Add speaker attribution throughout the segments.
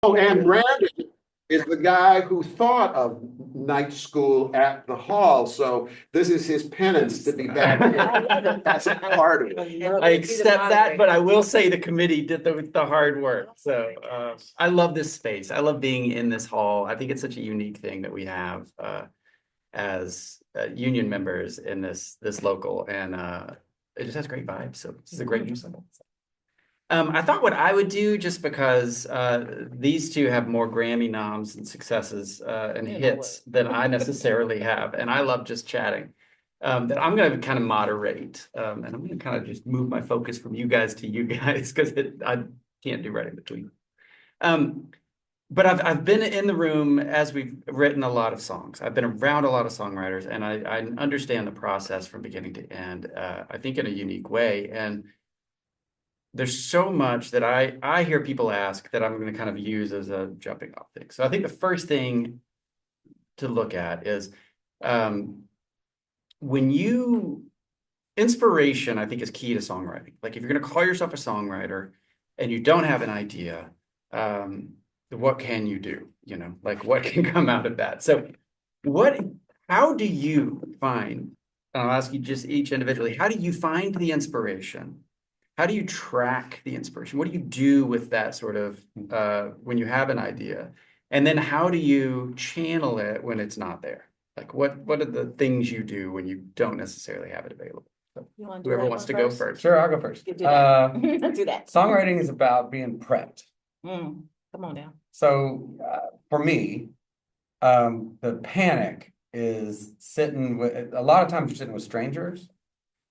Speaker 1: Oh, and Brandy is the guy who thought of night school at the hall. So this is his penance to be back here. That's part of it.
Speaker 2: I accept that, but I will say the committee did the hard work. So I love this space. I love being in this hall. I think it's such a unique thing that we have as union members in this local, and it just has great vibes. So this is a great use of it. I thought what I would do, just because these two have more Grammy noms and successes and hits than I necessarily have, and I love just chatting, that I'm going to kind of moderate, and I'm going to kind of just move my focus from you guys to you guys, because I can't do right in between. But I've been in the room as we've written a lot of songs. I've been around a lot of songwriters, and I understand the process from beginning to end, I think in a unique way. And there's so much that I hear people ask that I'm going to kind of use as a jumping off thing. So I think the first thing to look at is inspiration, I think, is key to songwriting. Like, if you're going to call yourself a songwriter and you don't have an idea, what can you do? You know, like, what can come out of that? So how do you find, and I'll ask you just each individually, how do you find the inspiration? How do you track the inspiration? What do you do with that sort of when you have an idea? And then how do you channel it when it's not there? Like, what are the things you do when you don't necessarily have it available? So whoever wants to go first.
Speaker 3: Sure, I'll go first.
Speaker 4: Do that. Do that.
Speaker 3: Songwriting is about being prepped.
Speaker 4: Come on down.
Speaker 3: So for me, the panic is sitting with, a lot of times you're sitting with strangers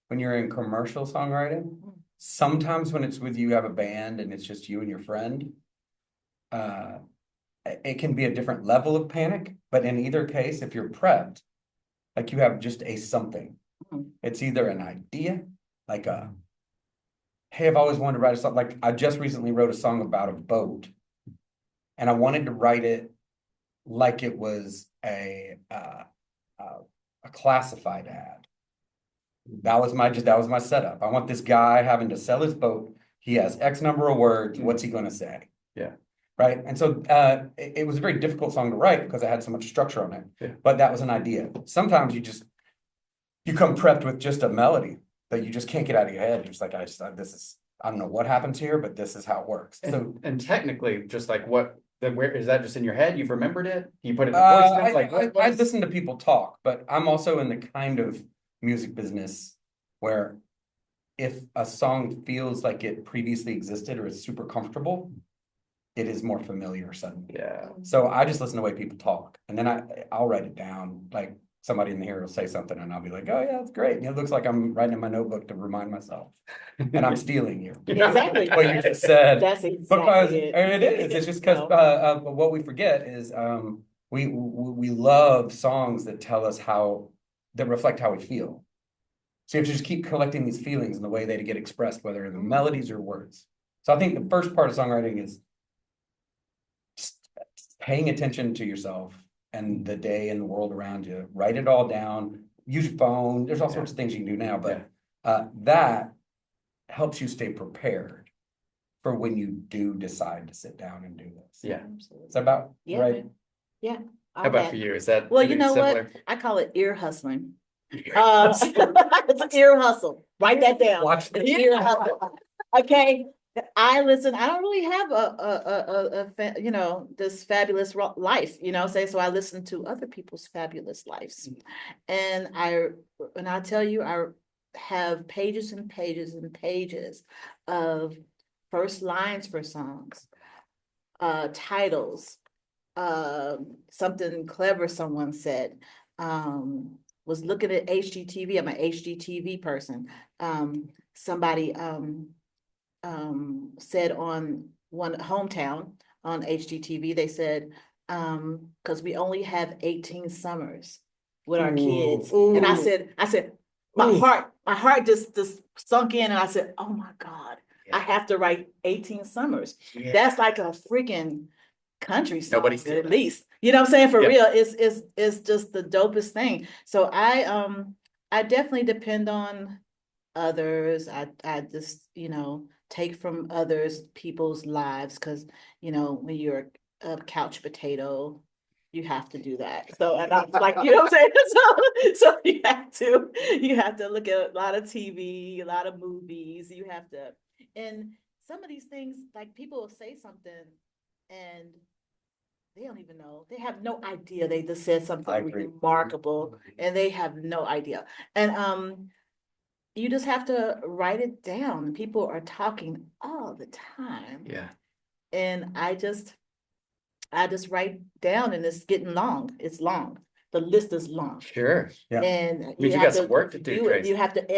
Speaker 3: when you're in commercial songwriting. Sometimes when it's with you have a band and it's just you and your friend, it can be a different level of panic. But in either case, if you're prepped, like, you have just a something. It's either an idea, like hey, I've always wanted to write a song. Like, I just recently wrote a song about a boat, and I wanted to write it like it was a classified ad. That was my setup. I want this guy having to sell his boat. He has X number of words. What's he going to say?
Speaker 2: Yeah.
Speaker 3: Right. And so it was a very difficult song to write because it had so much structure on it.
Speaker 2: Yeah.
Speaker 3: But that was an idea. Sometimes you come prepped with just a melody that you just can't get out of your head. You're just like, I don't know what happens here, but this is how it works.
Speaker 2: And technically, just like, where is that, just in your head? You've remembered it? You put it in the voice note?
Speaker 3: I listen to people talk, but I'm also in the kind of music business where if a song feels like it previously existed or is super comfortable, it is more familiar suddenly.
Speaker 2: Yeah.
Speaker 3: So I just listen to the way people talk, and then I'll write it down. Like, somebody in here will say something and I'll be like, oh yeah, that's great. And it looks like I'm writing in my notebook to remind myself. And I'm stealing you.
Speaker 4: Exactly.
Speaker 3: What you just said.
Speaker 4: That's exactly
Speaker 3: because
Speaker 4: it.
Speaker 3: And it is. It's just because what we forget is we love songs that tell us that reflect how we feel. So you have to just keep collecting these feelings and the way they get expressed, whether in the melodies or words. So I think the first part of songwriting is just paying attention to yourself and the day and the world around you. Write it all down. Use your phone. There's all sorts of things you can do now, but that helps you stay prepared for when you do decide to sit down and do this.
Speaker 2: Yeah.
Speaker 3: Is that about right?
Speaker 4: Yeah.
Speaker 2: How about for you? Is that
Speaker 4: Well, you know
Speaker 2: similar?
Speaker 4: what? I call it ear hustling. It's an ear hustle. Write that down.
Speaker 3: Watch the
Speaker 4: ear hustle. Okay. I listen. I don't really have a this fabulous life, so I listen to other people's fabulous lives. And I tell you, I have pages and pages and pages of first lines for songs, titles, something clever someone said, was looking at HGTV. I'm an HGTV person. Somebody said on one hometown on HGTV, they said, because we only have 18 summers with our kids. And I said, my heart just sunk in, and I said, oh my God, I have to write 18 summers. Yeah. That's like a freaking country song, at least. You know what I'm saying? For real, it's just the dopest thing. So I definitely depend on others. I just, take from others, people's lives, because, when you're a couch potato, you have to do that. So, and I'm like, you know what I'm saying? So you have to look at a lot of TV, a lot of movies. You have to, and some of these things, like people will say something and they don't even know. They have no idea. They just said
Speaker 3: I
Speaker 4: something
Speaker 3: agree.
Speaker 4: remarkable and they have no idea. And you just have to write it down. People are talking all the time.
Speaker 2: Yeah.
Speaker 4: And I just write down and it's getting long. It's long. The list is long.
Speaker 2: Sure.
Speaker 3: Yeah.
Speaker 4: And
Speaker 2: Means
Speaker 4: you
Speaker 2: you
Speaker 4: have
Speaker 2: got
Speaker 4: to
Speaker 2: some work to do,
Speaker 4: do it.
Speaker 2: Traci.
Speaker 4: You have to,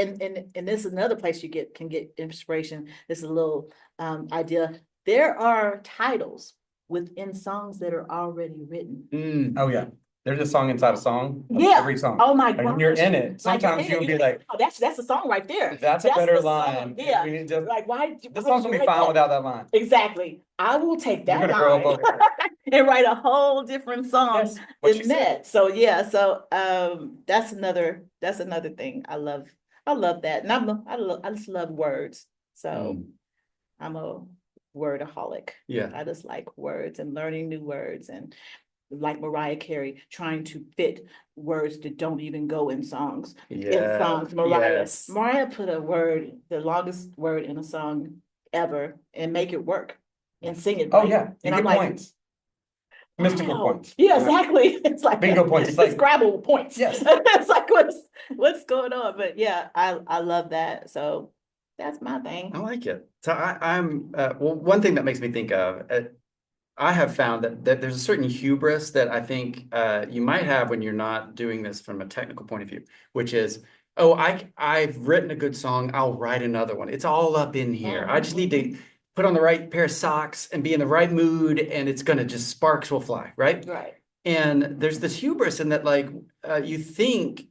Speaker 4: and this is another place you can get inspiration. This is a little idea. There are titles within songs that are already written.
Speaker 2: Mm.
Speaker 3: Oh, yeah. There's a song inside a song. Of
Speaker 4: Yeah.
Speaker 3: Every song.
Speaker 4: Oh my
Speaker 3: And when you're
Speaker 4: gosh.
Speaker 3: in it,
Speaker 4: Like, you're
Speaker 3: sometimes
Speaker 4: in it,
Speaker 3: you'll
Speaker 4: you
Speaker 3: be
Speaker 4: think,
Speaker 3: like,
Speaker 4: oh, that's a song right there.
Speaker 3: that's a better
Speaker 4: the song.
Speaker 3: line.
Speaker 4: Yeah.
Speaker 3: We need to,
Speaker 4: Like, why?
Speaker 3: this song's gonna be fine without that line.
Speaker 4: Exactly. I will take
Speaker 3: You're
Speaker 4: that
Speaker 3: gonna grow up
Speaker 4: line
Speaker 3: over here.
Speaker 4: and write a whole different song
Speaker 3: Yes, what she
Speaker 4: than
Speaker 3: said.
Speaker 4: that. So yeah, so that's another thing. I love that. And I just love words. So I'm a wordaholic.
Speaker 2: Yeah.
Speaker 4: I just like words and learning new words, and like Mariah Carey trying to fit words that don't even go in songs. In songs, Mariah put a word, the longest word in a song ever, and make it work and sing it.
Speaker 3: Oh,
Speaker 4: right.
Speaker 3: yeah. You
Speaker 4: And
Speaker 3: get
Speaker 4: I'm like,
Speaker 3: points. Mystical
Speaker 4: wow.
Speaker 3: points.
Speaker 4: Yeah, exactly. It's like
Speaker 3: Bingo points. It's like
Speaker 4: Scrabble points.
Speaker 3: Yes.
Speaker 4: It's like what's going on? But yeah, I love that. So that's my thing.
Speaker 2: I like it. So I'm well, one thing that makes me think of, I have found that there's a certain hubris that I think you might have when you're not doing this from a technical point of view, which is, oh, I've written a good song, I'll write another one. It's all up in here. I just need to put on the right pair of socks and be in the right mood, and it's gonna just sparks will fly, right?
Speaker 4: Right.
Speaker 2: And there's this hubris in that, like, you think,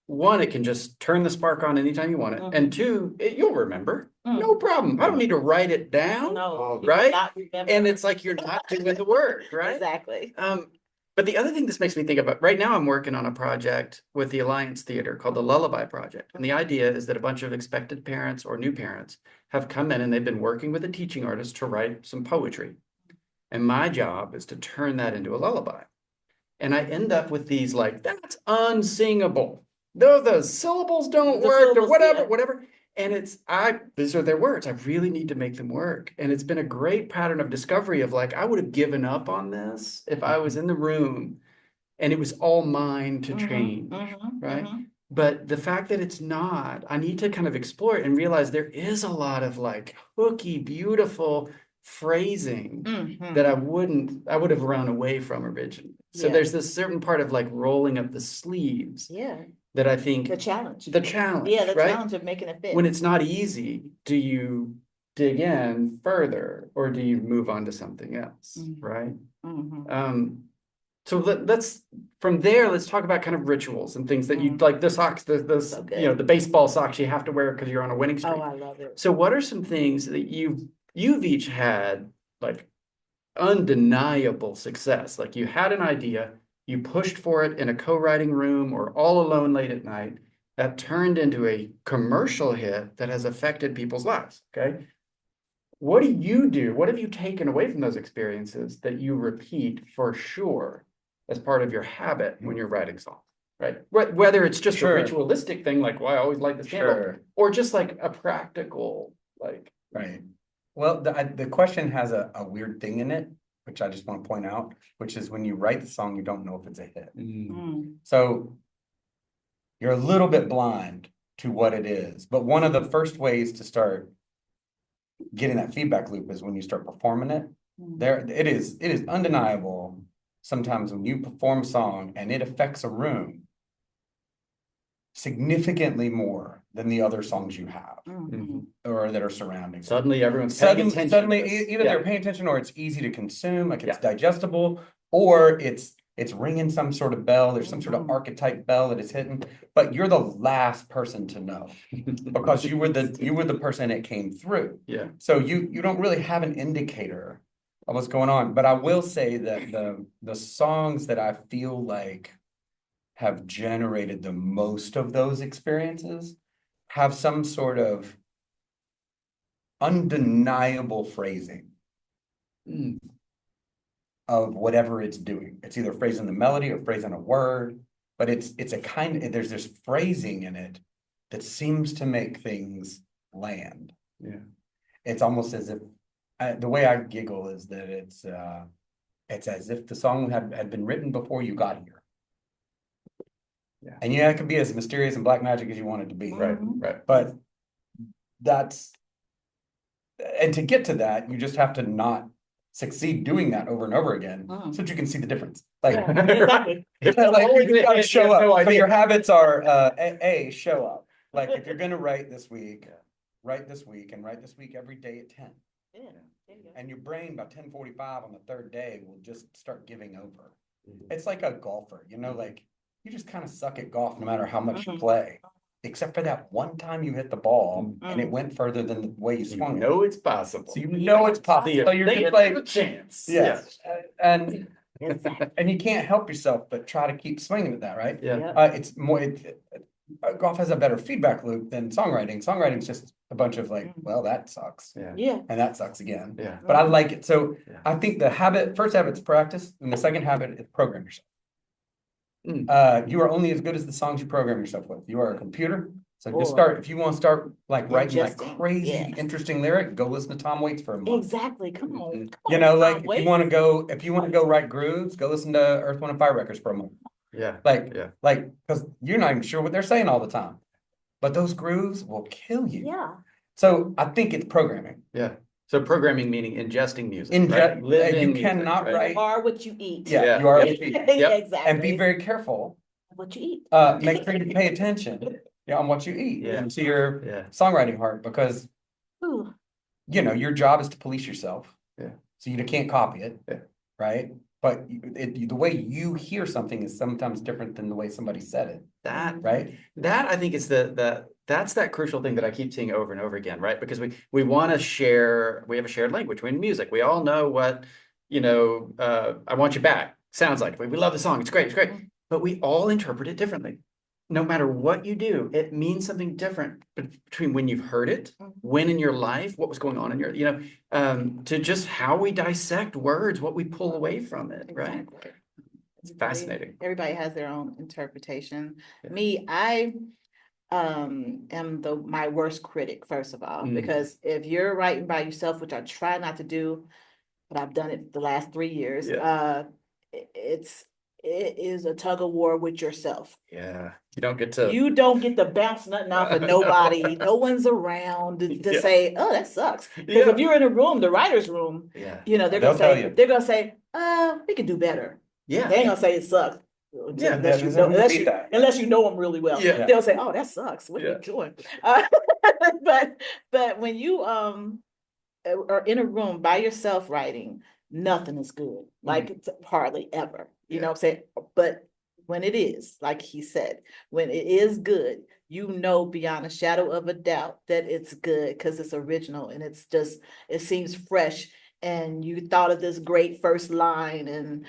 Speaker 2: one, it can just turn the spark on anytime you want it, and two, you'll remember. No problem. I don't need to write it down.
Speaker 4: No,
Speaker 2: right?
Speaker 4: not remember.
Speaker 2: And it's like you're not doing the work, right?
Speaker 4: Exactly.
Speaker 2: But the other thing this makes me think of, right now I'm working on a project with the Alliance Theater called the Lullaby Project. And the idea is that a bunch of expected parents or new parents have come in and they've been working with a teaching artist to write some poetry. And my job is to turn that into a lullaby. And I end up with these like, that's unsingable. Though the syllables don't work or whatever. And these are their words. I really need to make them work. And it's been a great pattern of discovery of like, I would have given up on this if I was in the room and it was all mine to change, right? But the fact that it's not, I need to kind of explore it and realize there is a lot of like hooky, beautiful phrasing that I would have run away from originally. So there's this certain part of like rolling up the sleeves.
Speaker 4: Yeah.
Speaker 2: That I think
Speaker 4: The challenge.
Speaker 2: Yeah, the
Speaker 4: right? Challenge of making it fit.
Speaker 2: When it's not easy, do you dig in further or do you move on to something else, right? So let's from there, let's talk about kind of rituals and things that you like, the socks, the baseball socks you have to wear because you're on a winning streak.
Speaker 4: Oh, I love it.
Speaker 2: So what are some things that you've each had like undeniable success? Like you had an idea, you pushed for it in a co-writing room or all alone late at night, that turned into a commercial hit that has affected people's lives, okay? What do you do? What have you taken away from those experiences that you repeat for sure as part of your habit when you're writing songs, right? Whether it's just a ritualistic thing, like, well, I always light this candle, or just like a practical, like.
Speaker 3: Right. Well, the question has a weird thing in it, which I just want to point out, which is when you write the song, you don't know if it's a hit. So you're a little bit blind to what it is. But one of the first ways to start getting that feedback loop is when you start performing it. It is undeniable sometimes when you perform a song and it affects a room significantly more than the other songs you have or that are surrounding.
Speaker 2: Suddenly everyone's paying attention.
Speaker 3: Suddenly either they're paying attention or it's easy to consume, like it's digestible, or it's ringing some sort of bell. There's some sort of archetype bell that is hitting, but you're the last person to know because you were the person it came through.
Speaker 2: Yeah.
Speaker 3: So you don't really have an indicator of what's going on. But I will say that the songs that I feel like have generated the most of those experiences have some sort of undeniable phrasing. of whatever it's doing. It's either phrasing the melody or phrasing a word, but it's a kind of, there's this phrasing in it that seems to make things land.
Speaker 2: Yeah.
Speaker 3: It's almost as if, the way I giggle is that it's as if the song had been written before you got here.
Speaker 2: Yeah.
Speaker 3: And yeah, it can be as mysterious and black magic as you want it to be.
Speaker 2: Right,
Speaker 4: Mhm.
Speaker 2: right.
Speaker 3: But and to get to that, you just have to not succeed doing that over and over again,
Speaker 4: Mhm.
Speaker 3: so that you can see the difference. Like,
Speaker 4: Yeah, exactly.
Speaker 3: like you gotta show up.
Speaker 2: No
Speaker 3: So
Speaker 2: idea.
Speaker 3: your habits are show up. Like if you're gonna write this week, write this week and write this week every day at 10.
Speaker 4: Yeah, there you go.
Speaker 3: And your brain by 10:45 on the third day will just start giving over.
Speaker 2: Mhm.
Speaker 3: It's like a golfer, you know, like you just kind of suck at golf no matter how much you
Speaker 4: Mhm.
Speaker 3: play, except for that one time you hit the ball and it
Speaker 4: Mhm.
Speaker 3: went further than the way you
Speaker 2: You
Speaker 3: swung it.
Speaker 2: know it's possible.
Speaker 3: So you know it's possible. So you're just like,
Speaker 2: a chance.
Speaker 3: yeah, and
Speaker 4: Exactly.
Speaker 3: you can't help yourself but try to keep swinging at that, right?
Speaker 2: Yeah.
Speaker 4: Yep.
Speaker 3: It's more, golf has a better feedback loop than songwriting. Songwriting's just a bunch of like, well, that sucks.
Speaker 2: Yeah.
Speaker 4: Yeah.
Speaker 3: And that sucks again.
Speaker 2: Yeah.
Speaker 3: But I like it. So
Speaker 2: Yeah.
Speaker 3: I think the first habit's practice, and the second habit is program yourself. You are only as good as the songs you program yourself with. You are a computer. So just
Speaker 4: Boy.
Speaker 3: start, if you want to start like writing like
Speaker 4: Ingesting,
Speaker 3: crazy,
Speaker 4: yeah.
Speaker 3: interesting lyric, go listen to Tom Waits for a month.
Speaker 4: Exactly. Come on.
Speaker 2: Mhm.
Speaker 4: Come
Speaker 3: You
Speaker 4: on,
Speaker 3: know,
Speaker 4: Tom
Speaker 3: like if you
Speaker 4: Waits.
Speaker 3: want to go write grooves, go listen to Earth, Wind and Fire records for a month.
Speaker 2: Yeah.
Speaker 3: Like,
Speaker 2: Yeah.
Speaker 3: because you're not even sure what they're saying all the time. But those grooves will kill you.
Speaker 4: Yeah.
Speaker 3: So I think it's programming.
Speaker 2: Yeah. So programming meaning ingesting music.
Speaker 3: Inge-
Speaker 2: right? Living
Speaker 3: you
Speaker 2: music,
Speaker 3: cannot
Speaker 2: right?
Speaker 3: write-
Speaker 4: You are what you eat.
Speaker 3: Yeah,
Speaker 2: Yeah.
Speaker 3: you are.
Speaker 2: Yep.
Speaker 3: And
Speaker 4: Exactly.
Speaker 3: be very careful.
Speaker 4: What you eat.
Speaker 3: Make sure you pay attention on what you eat
Speaker 2: Yeah.
Speaker 3: and to your
Speaker 2: Yeah.
Speaker 3: songwriting heart, because
Speaker 4: Ooh.
Speaker 3: you know your job is to police yourself.
Speaker 2: Yeah.
Speaker 3: So you can't copy it.
Speaker 2: Yeah.
Speaker 3: Right. But the way you hear something is sometimes different than the way somebody said it.
Speaker 2: That
Speaker 3: Right.
Speaker 2: That I think is that's that crucial thing that I keep seeing over and over again, right? Because we want to share, we have a shared language. We're in music. We all know what, I Want You Back sounds like. We love the song. It's great. It's great. But we all interpret it differently. No matter what you do, it means something different between when you've heard it, when in your life, what was going on in your, to just how we dissect words, what we pull away from it, right?
Speaker 4: Exactly.
Speaker 2: It's fascinating.
Speaker 4: Everybody has their own interpretation.
Speaker 2: Yeah.
Speaker 4: Me, I am my worst critic, first of all, because if you're writing by yourself, which I try not to do, but I've done it the last 3 years, it is a tug of war with yourself.
Speaker 2: Yeah. You don't get to
Speaker 4: bounce nothing off of nobody. No one's around to say, oh, that sucks. Because
Speaker 2: Yeah.
Speaker 4: if you're in a room, the writer's room,
Speaker 2: Yeah.
Speaker 4: they're
Speaker 3: They'll tell you.
Speaker 4: gonna say, we could do better.
Speaker 2: Yeah.
Speaker 4: They ain't gonna say it sucks.
Speaker 2: Yeah,
Speaker 4: unless you
Speaker 3: there's
Speaker 4: know,
Speaker 3: no
Speaker 4: unless
Speaker 3: beat
Speaker 4: you,
Speaker 3: that.
Speaker 4: unless you know them really well.
Speaker 2: Yeah.
Speaker 4: They'll say, oh, that sucks. What are
Speaker 2: Yeah.
Speaker 4: you doing? But when you are in a room by yourself writing, nothing is good. Like it's hardly ever. You know what I'm saying? But when it is, like he said, when it is good, you know beyond a shadow of a doubt that it's good because it's original and it's just, it seems fresh. And you thought of this great first line. And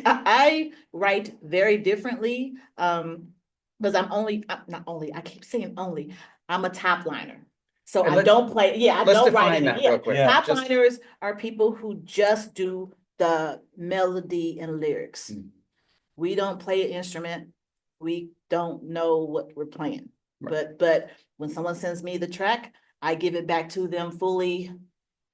Speaker 4: I write very differently because I keep saying only, I'm a top liner. So
Speaker 2: And
Speaker 4: I don't play, I
Speaker 2: let's
Speaker 4: don't write
Speaker 2: define that
Speaker 4: it. Yeah,
Speaker 2: real quick.
Speaker 3: Yeah.
Speaker 4: top
Speaker 2: Just-
Speaker 4: liners are people who just do the melody and lyrics. We don't play an instrument. We don't know what we're playing.
Speaker 2: Right.
Speaker 4: But when someone sends me the track, I give it back to them fully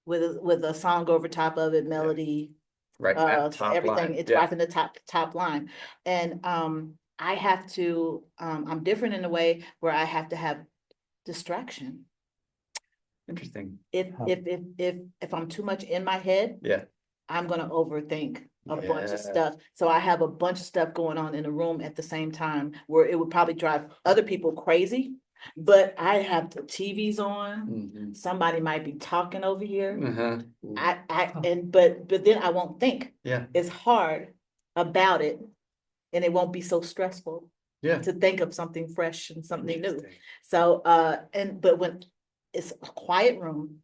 Speaker 4: with a song over top of it, melody,
Speaker 2: Right. That top
Speaker 4: everything.
Speaker 2: line.
Speaker 4: It's
Speaker 2: Yeah.
Speaker 4: right in the top line. And I have to, I'm different in a way where I have to have distraction.
Speaker 2: Interesting.
Speaker 4: If I'm too much in my head,
Speaker 2: Yeah.
Speaker 4: I'm gonna overthink a bunch
Speaker 2: Yeah.
Speaker 4: of stuff. So I have a bunch of stuff going on in the room at the same time where it would probably drive other people crazy. But I have the TVs on.
Speaker 2: Mhm.
Speaker 4: Somebody might be talking over here.
Speaker 2: Uh-huh.
Speaker 4: But then I won't think.
Speaker 2: Yeah.
Speaker 4: It's hard about it, and it won't be so stressful
Speaker 2: Yeah.
Speaker 4: to think of something fresh and something new.
Speaker 2: Interesting.
Speaker 4: So but when it's a quiet room,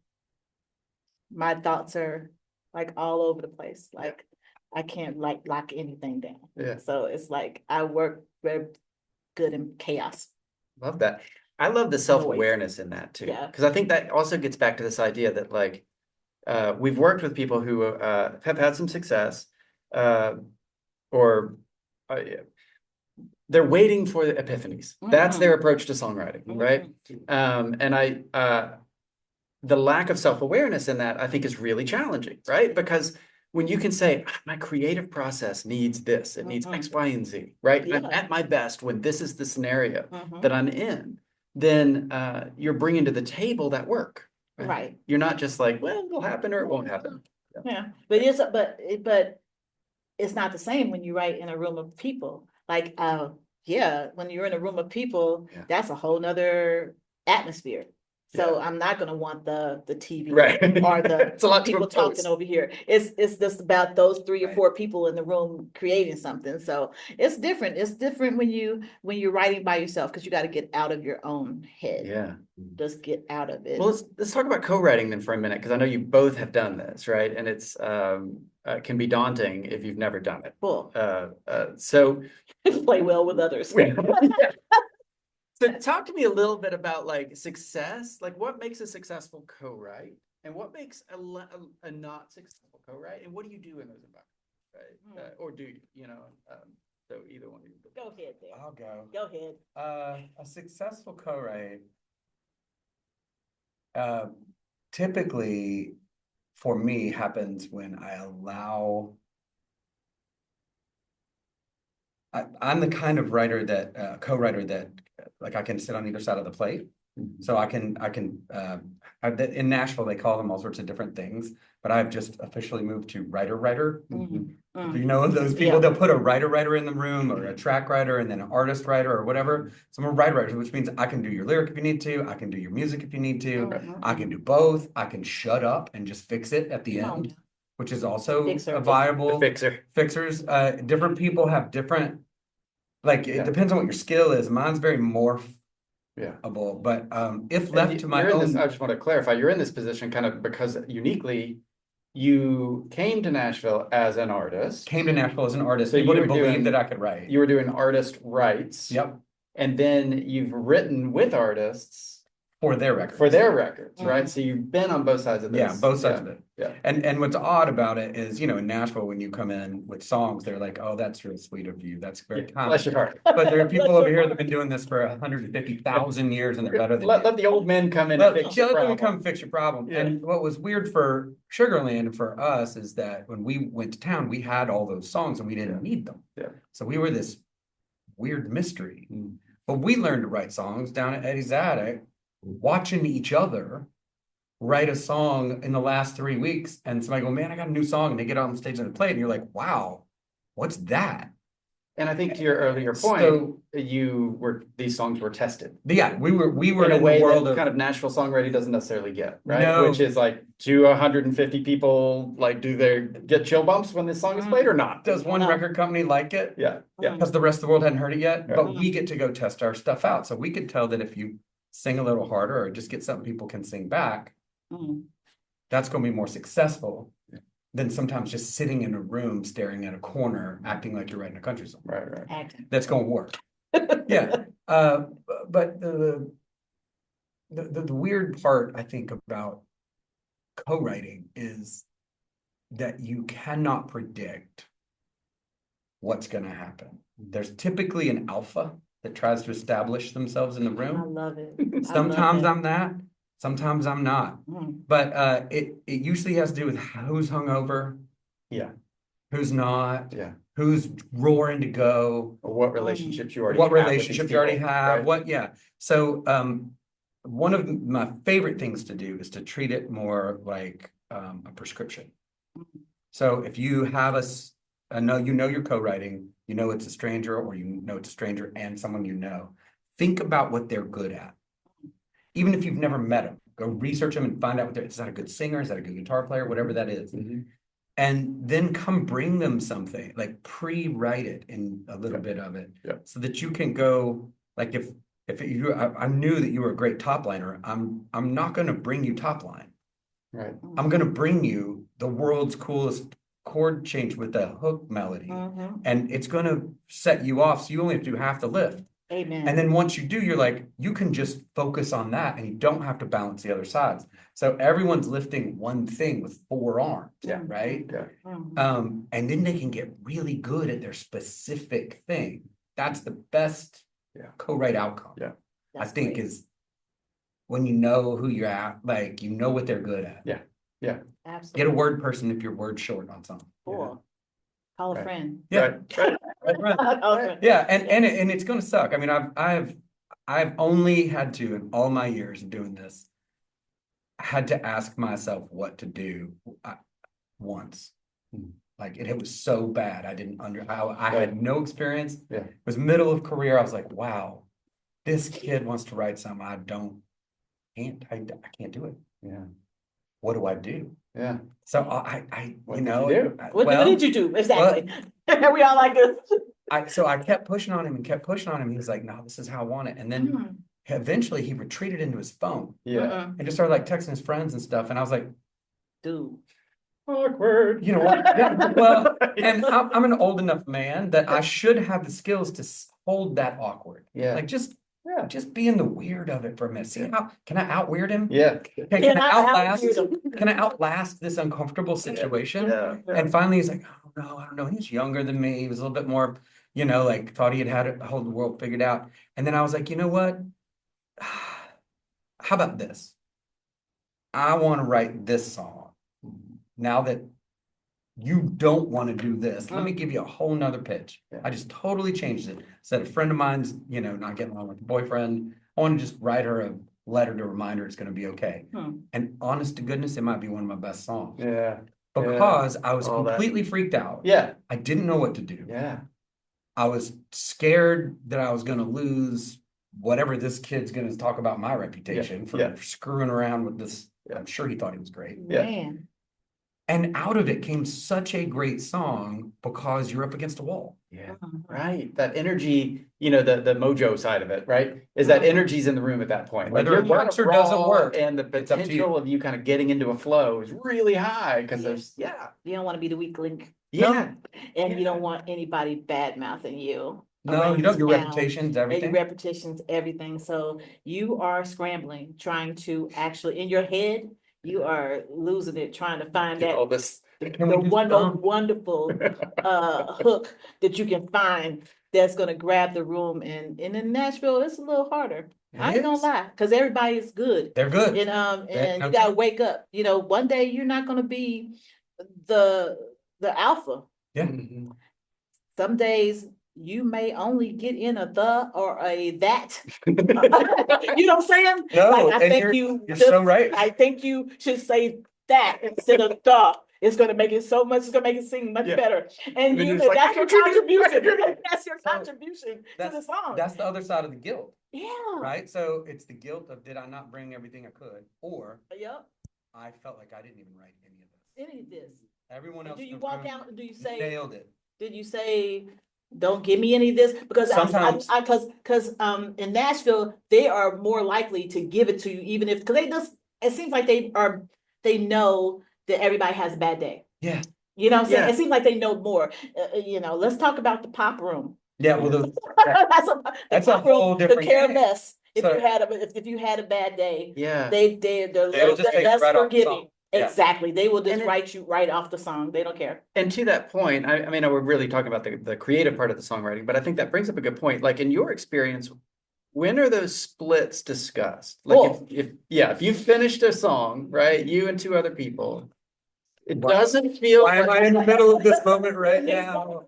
Speaker 4: my thoughts are like all over the place. Like I can't like lock anything down.
Speaker 2: Yeah.
Speaker 4: So it's like I work very good in chaos.
Speaker 2: Love that. I love the self-awareness in that too.
Speaker 4: Yeah.
Speaker 2: Because I think that also gets back to this idea that like we've worked with people who have had some success, or they're waiting for the epiphanies. That's their approach to songwriting, right? And the lack of self-awareness in that, I think, is really challenging, right? Because when you can say, my creative process needs this, it needs X, Y, and Z, right?
Speaker 4: Yeah.
Speaker 2: I'm at my best when this is the scenario that I'm in, then you're bringing to the table that work.
Speaker 4: Right.
Speaker 2: You're not just like, well, it'll happen or it won't happen.
Speaker 4: Yeah, but it's not the same when you write in a room of people. Like, yeah, when you're in a room of people,
Speaker 2: Yeah.
Speaker 4: that's a whole nother atmosphere. So
Speaker 2: Yeah.
Speaker 4: I'm not gonna want the TV
Speaker 2: Right.
Speaker 4: or the
Speaker 2: It's a lot to
Speaker 4: people
Speaker 2: impose.
Speaker 4: talking over here. It's just about those 3 or 4 people in the room creating something. So it's different. It's different when you're writing by yourself, because you got to get out of your own head.
Speaker 2: Yeah.
Speaker 4: Just get out of it.
Speaker 2: Well, let's talk about co-writing then for a minute, because I know you both have done this, right? And it's can be daunting if you've never done it.
Speaker 4: Cool.
Speaker 2: So
Speaker 4: Play well with others.
Speaker 2: So talk to me a little bit about like success, like what makes a successful co-write and what makes a not successful co-write, and what do you do in those environments, right? Or do you, so either one of you.
Speaker 4: Go ahead there.
Speaker 3: I'll go.
Speaker 4: Go ahead.
Speaker 3: A successful co-write typically for me happens when I allow. I'm the kind of writer that co-writer that like I can sit on either side of the plate. So I can in Nashville they call them all sorts of different things, but I've just officially moved to writer. If you know those people, they'll put a writer in the room, or a track writer, and then an artist writer or whatever. So I'm a writer, which means I can do your lyric if you need to, I can do your music if you need to, I can do both, I can shut up and just fix it at the end, which is also a viable fixers. Different people have different, like it depends on what your skill is. Mine's very morphable, but if left to my own.
Speaker 2: I just want to clarify, you're in this position kind of because uniquely you came to Nashville as an artist.
Speaker 3: Came to Nashville as an artist.
Speaker 2: So
Speaker 3: people
Speaker 2: you
Speaker 3: didn't
Speaker 2: were
Speaker 3: believe
Speaker 2: doing-
Speaker 3: that I could write.
Speaker 2: You were doing artist rights.
Speaker 3: Yep.
Speaker 2: And then you've written with artists
Speaker 3: For their records.
Speaker 2: right? So you've been on both sides of this.
Speaker 3: Yeah, both sides of it.
Speaker 2: Yeah.
Speaker 3: And what's odd about it is, in Nashville, when you come in with songs, they're like, oh, that's real sweet of you. That's very kind.
Speaker 2: Bless your heart.
Speaker 3: But there are people over here that have been doing this for 150,000 years and they're better than
Speaker 2: Let
Speaker 3: you.
Speaker 2: the old men come in
Speaker 3: Let
Speaker 2: and fix your
Speaker 3: them
Speaker 2: problem.
Speaker 3: come fix your problem.
Speaker 2: Yeah.
Speaker 3: And what was weird for Sugarland and for us is that when we went to town, we had all those songs and we didn't need them.
Speaker 2: Yeah.
Speaker 3: So we were this weird mystery. But we learned to write songs down at Eddie's Attic, watching each other write a song in the last 3 weeks, and somebody go, man, I got a new song, and they get on stage and they play it, and you're like, wow, what's that?
Speaker 2: And I think to your earlier point,
Speaker 3: So-
Speaker 2: these songs were tested.
Speaker 3: Yeah, we were
Speaker 2: In a
Speaker 3: in
Speaker 2: way
Speaker 3: the world
Speaker 2: that
Speaker 3: of
Speaker 2: kind of Nashville songwriting doesn't necessarily get, right?
Speaker 3: No.
Speaker 2: Which is like, do 150 people, like, do they get chill bumps when this song is played or not?
Speaker 3: does one
Speaker 4: No.
Speaker 3: record company like it?
Speaker 2: Yeah, yeah.
Speaker 3: Because the rest of the world hadn't heard it yet,
Speaker 2: Yeah.
Speaker 3: but we get to go test our stuff out. So we could tell that if you sing a little harder or just get something people can sing back, that's going to be more successful than sometimes just sitting in a room staring at a corner acting like you're writing a country song.
Speaker 2: Right.
Speaker 4: Acting.
Speaker 3: That's going to work. Yeah. But the weird part I think about co-writing is that you cannot predict what's going to happen. There's typically an alpha that tries to establish themselves in the
Speaker 4: I
Speaker 3: room.
Speaker 4: love it.
Speaker 3: Sometimes I'm that, sometimes I'm not.
Speaker 4: Mm.
Speaker 3: But it usually has to do with who's hungover,
Speaker 2: Yeah,
Speaker 3: who's not,
Speaker 2: yeah.
Speaker 3: who's roaring to go,
Speaker 2: Or what relationships you already
Speaker 3: what
Speaker 2: have with these
Speaker 3: relationships you already
Speaker 2: people,
Speaker 3: have,
Speaker 2: right?
Speaker 3: So one of my favorite things to do is to treat it more like a prescription. So if you have you're co-writing, it's a stranger, or it's a stranger and someone think about what they're good at. Even if you've never met them, go research them and find out is that a good singer, is that a good guitar player, whatever that is. And then come bring them something, like pre-write it in a little bit of it, so that you can go, like if I knew that you were a great top liner, I'm not going to bring you top line.
Speaker 2: Right.
Speaker 3: I'm going to bring you the world's coolest chord change with a hook melody, and it's going to set you off. So you only have to do half the lift.
Speaker 4: Amen.
Speaker 3: And then once you do, you're like, you can just focus on that and you don't have to balance the other sides. So everyone's lifting one thing with 4 arms, right?
Speaker 2: Yeah.
Speaker 3: And then they can get really good at their specific thing. That's the best co-write outcome.
Speaker 2: Yeah.
Speaker 3: I think is when you know who you're at, like you know what they're good at.
Speaker 2: Yeah.
Speaker 4: Absolutely.
Speaker 3: Get a word person if you're word short on something.
Speaker 4: Cool. Call a
Speaker 2: Right.
Speaker 4: friend.
Speaker 3: Yeah.
Speaker 2: Right.
Speaker 4: Call a friend.
Speaker 3: Yeah, and it's gonna suck. I mean, I've only had to, in all my years of doing this, had to ask myself what to do once. Like it was so bad. I had no experience.
Speaker 2: Yeah.
Speaker 3: It was middle of career. I was like, wow, this kid wants to write something. I can't do it.
Speaker 2: Yeah.
Speaker 3: What do I do?
Speaker 2: Yeah.
Speaker 3: So
Speaker 2: What
Speaker 3: you
Speaker 2: did
Speaker 3: know,
Speaker 2: you do?
Speaker 4: What did you do? Exactly. We all like this.
Speaker 3: So I kept pushing on him and kept pushing on him. He was like, no, this is how I want it. And then eventually he retreated into his phone
Speaker 2: Yeah.
Speaker 3: and just started like texting his friends and stuff. And I was like,
Speaker 4: Dude.
Speaker 2: Awkward.
Speaker 3: you know what? Yeah, well, and I'm an old enough man that I should have the skills to hold that awkward.
Speaker 2: Yeah.
Speaker 3: Like just be in the weird of it for a minute. See how can I out weird him?
Speaker 2: Yeah.
Speaker 3: Okay, can I outlast this uncomfortable situation?
Speaker 2: Yeah.
Speaker 3: And finally he's like, oh no, I don't know. He was younger than me. He was a little bit more, you know, like thought he had it, the whole world figured out. And then I was like, you know what? How about this? I want to write this song. Now that you don't want to do this, let me give you a whole nother pitch.
Speaker 2: Yeah.
Speaker 3: I just totally changed it. Said a friend of mine's, you know, not getting along with the boyfriend. I want to just write her a letter to remind her it's going to be okay. And honest to goodness, it might be one of my best songs.
Speaker 2: Yeah.
Speaker 3: Because I was
Speaker 2: All that.
Speaker 3: completely freaked out.
Speaker 2: Yeah.
Speaker 3: I didn't know what to do.
Speaker 2: Yeah.
Speaker 3: I was scared that I was going to lose whatever this kid's going to talk about my reputation for screwing around with this. I'm sure he thought he was great.
Speaker 4: Man.
Speaker 3: And out of it came such a great song because you're up against a wall.
Speaker 2: Yeah. Right. That energy, you know, the mojo side of it, right? Is that energy's in the room at that point.
Speaker 3: Whether it works or doesn't work,
Speaker 2: and the
Speaker 3: it's up to
Speaker 2: potential
Speaker 3: you.
Speaker 2: of you kind of getting into a flow is really high because there's
Speaker 4: You don't want to be the weak link.
Speaker 2: Yeah.
Speaker 4: And you don't want anybody bad mouthing you.
Speaker 3: No, you don't. Your
Speaker 4: Down.
Speaker 3: reputation's
Speaker 4: And
Speaker 3: everything.
Speaker 4: your repetitions, everything. So you are scrambling, trying to actually, in your head, you are losing it, trying to find that
Speaker 2: all this.
Speaker 4: the wonderful hook that you can find that's gonna grab the room. And in Nashville, it's a little harder. I ain't gonna lie, because everybody is good.
Speaker 3: They're good.
Speaker 4: And you gotta wake up. You know, one day you're not gonna be the alpha.
Speaker 3: Yeah.
Speaker 4: Some days you may only get in a the or a that. You know what I'm saying?
Speaker 3: No,
Speaker 4: Like, I
Speaker 3: and
Speaker 4: think
Speaker 3: you're so right.
Speaker 4: I think you should say that instead of the. It's gonna make it so much, it's gonna make it sing much better. And
Speaker 3: And
Speaker 4: you,
Speaker 3: it's like,
Speaker 4: that's your contribution. That's your
Speaker 3: So,
Speaker 4: contribution to the song.
Speaker 3: That's the other side of the guilt,
Speaker 4: Yeah.
Speaker 3: right? So it's the guilt of did I not bring everything I could, or
Speaker 4: Yep.
Speaker 3: I felt like I didn't even write any of this.
Speaker 4: Any of this.
Speaker 3: Everyone else
Speaker 4: Do you
Speaker 3: in the
Speaker 4: walk
Speaker 3: room
Speaker 4: out, do you say,
Speaker 3: nailed it.
Speaker 4: did you say, don't give me any of this? Because
Speaker 3: Sometimes.
Speaker 4: because in Nashville, they are more likely to give it to you, even if, because it seems like they know that everybody has a bad day.
Speaker 3: Yeah.
Speaker 4: You know what I'm saying?
Speaker 2: Yeah.
Speaker 4: It seems like they know more. You know, let's talk about the pop room.
Speaker 3: Yeah, well,
Speaker 4: That's
Speaker 3: a
Speaker 4: pop room,
Speaker 3: whole different
Speaker 4: could care
Speaker 3: game.
Speaker 4: less if
Speaker 3: So-
Speaker 4: you had a bad day.
Speaker 2: Yeah.
Speaker 4: They're
Speaker 3: They'll just take it
Speaker 4: less
Speaker 3: right off the
Speaker 4: forgiving.
Speaker 3: song. Yeah.
Speaker 4: Exactly. They will just
Speaker 2: And it-
Speaker 4: write you right off the song. They don't care.
Speaker 2: And to that point, I mean, we're really talking about the creative part of the songwriting, but I think that brings up a good point. Like in your experience, when are those splits discussed? Like
Speaker 4: Oh.
Speaker 2: if you finished a song, right, you and 2 other people, it
Speaker 3: Why-
Speaker 2: doesn't feel
Speaker 3: Why am I in the middle of this moment right now?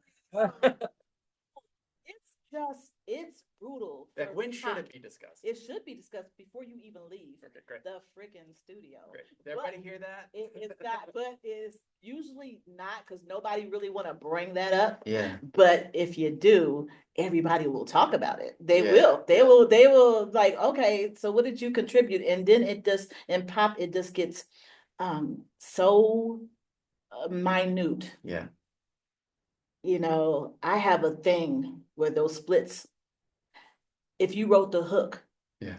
Speaker 4: It's brutal.
Speaker 2: like,
Speaker 4: for
Speaker 2: when should
Speaker 4: pop.
Speaker 2: it be discussed?
Speaker 4: It should be discussed before you even leave
Speaker 2: Okay, great.
Speaker 4: the freaking studio.
Speaker 2: Great. Did everybody hear that?
Speaker 4: It's not, but it's usually not, because nobody really want to bring that up.
Speaker 2: Yeah.
Speaker 4: But if you do, everybody will talk about it. They
Speaker 2: Yeah,
Speaker 4: will. They
Speaker 2: yeah.
Speaker 4: will like, okay, so what did you contribute? And then in pop, it just gets so minute.
Speaker 2: Yeah.
Speaker 4: You know, I have a thing where those splits, if you wrote the hook,
Speaker 2: Yeah.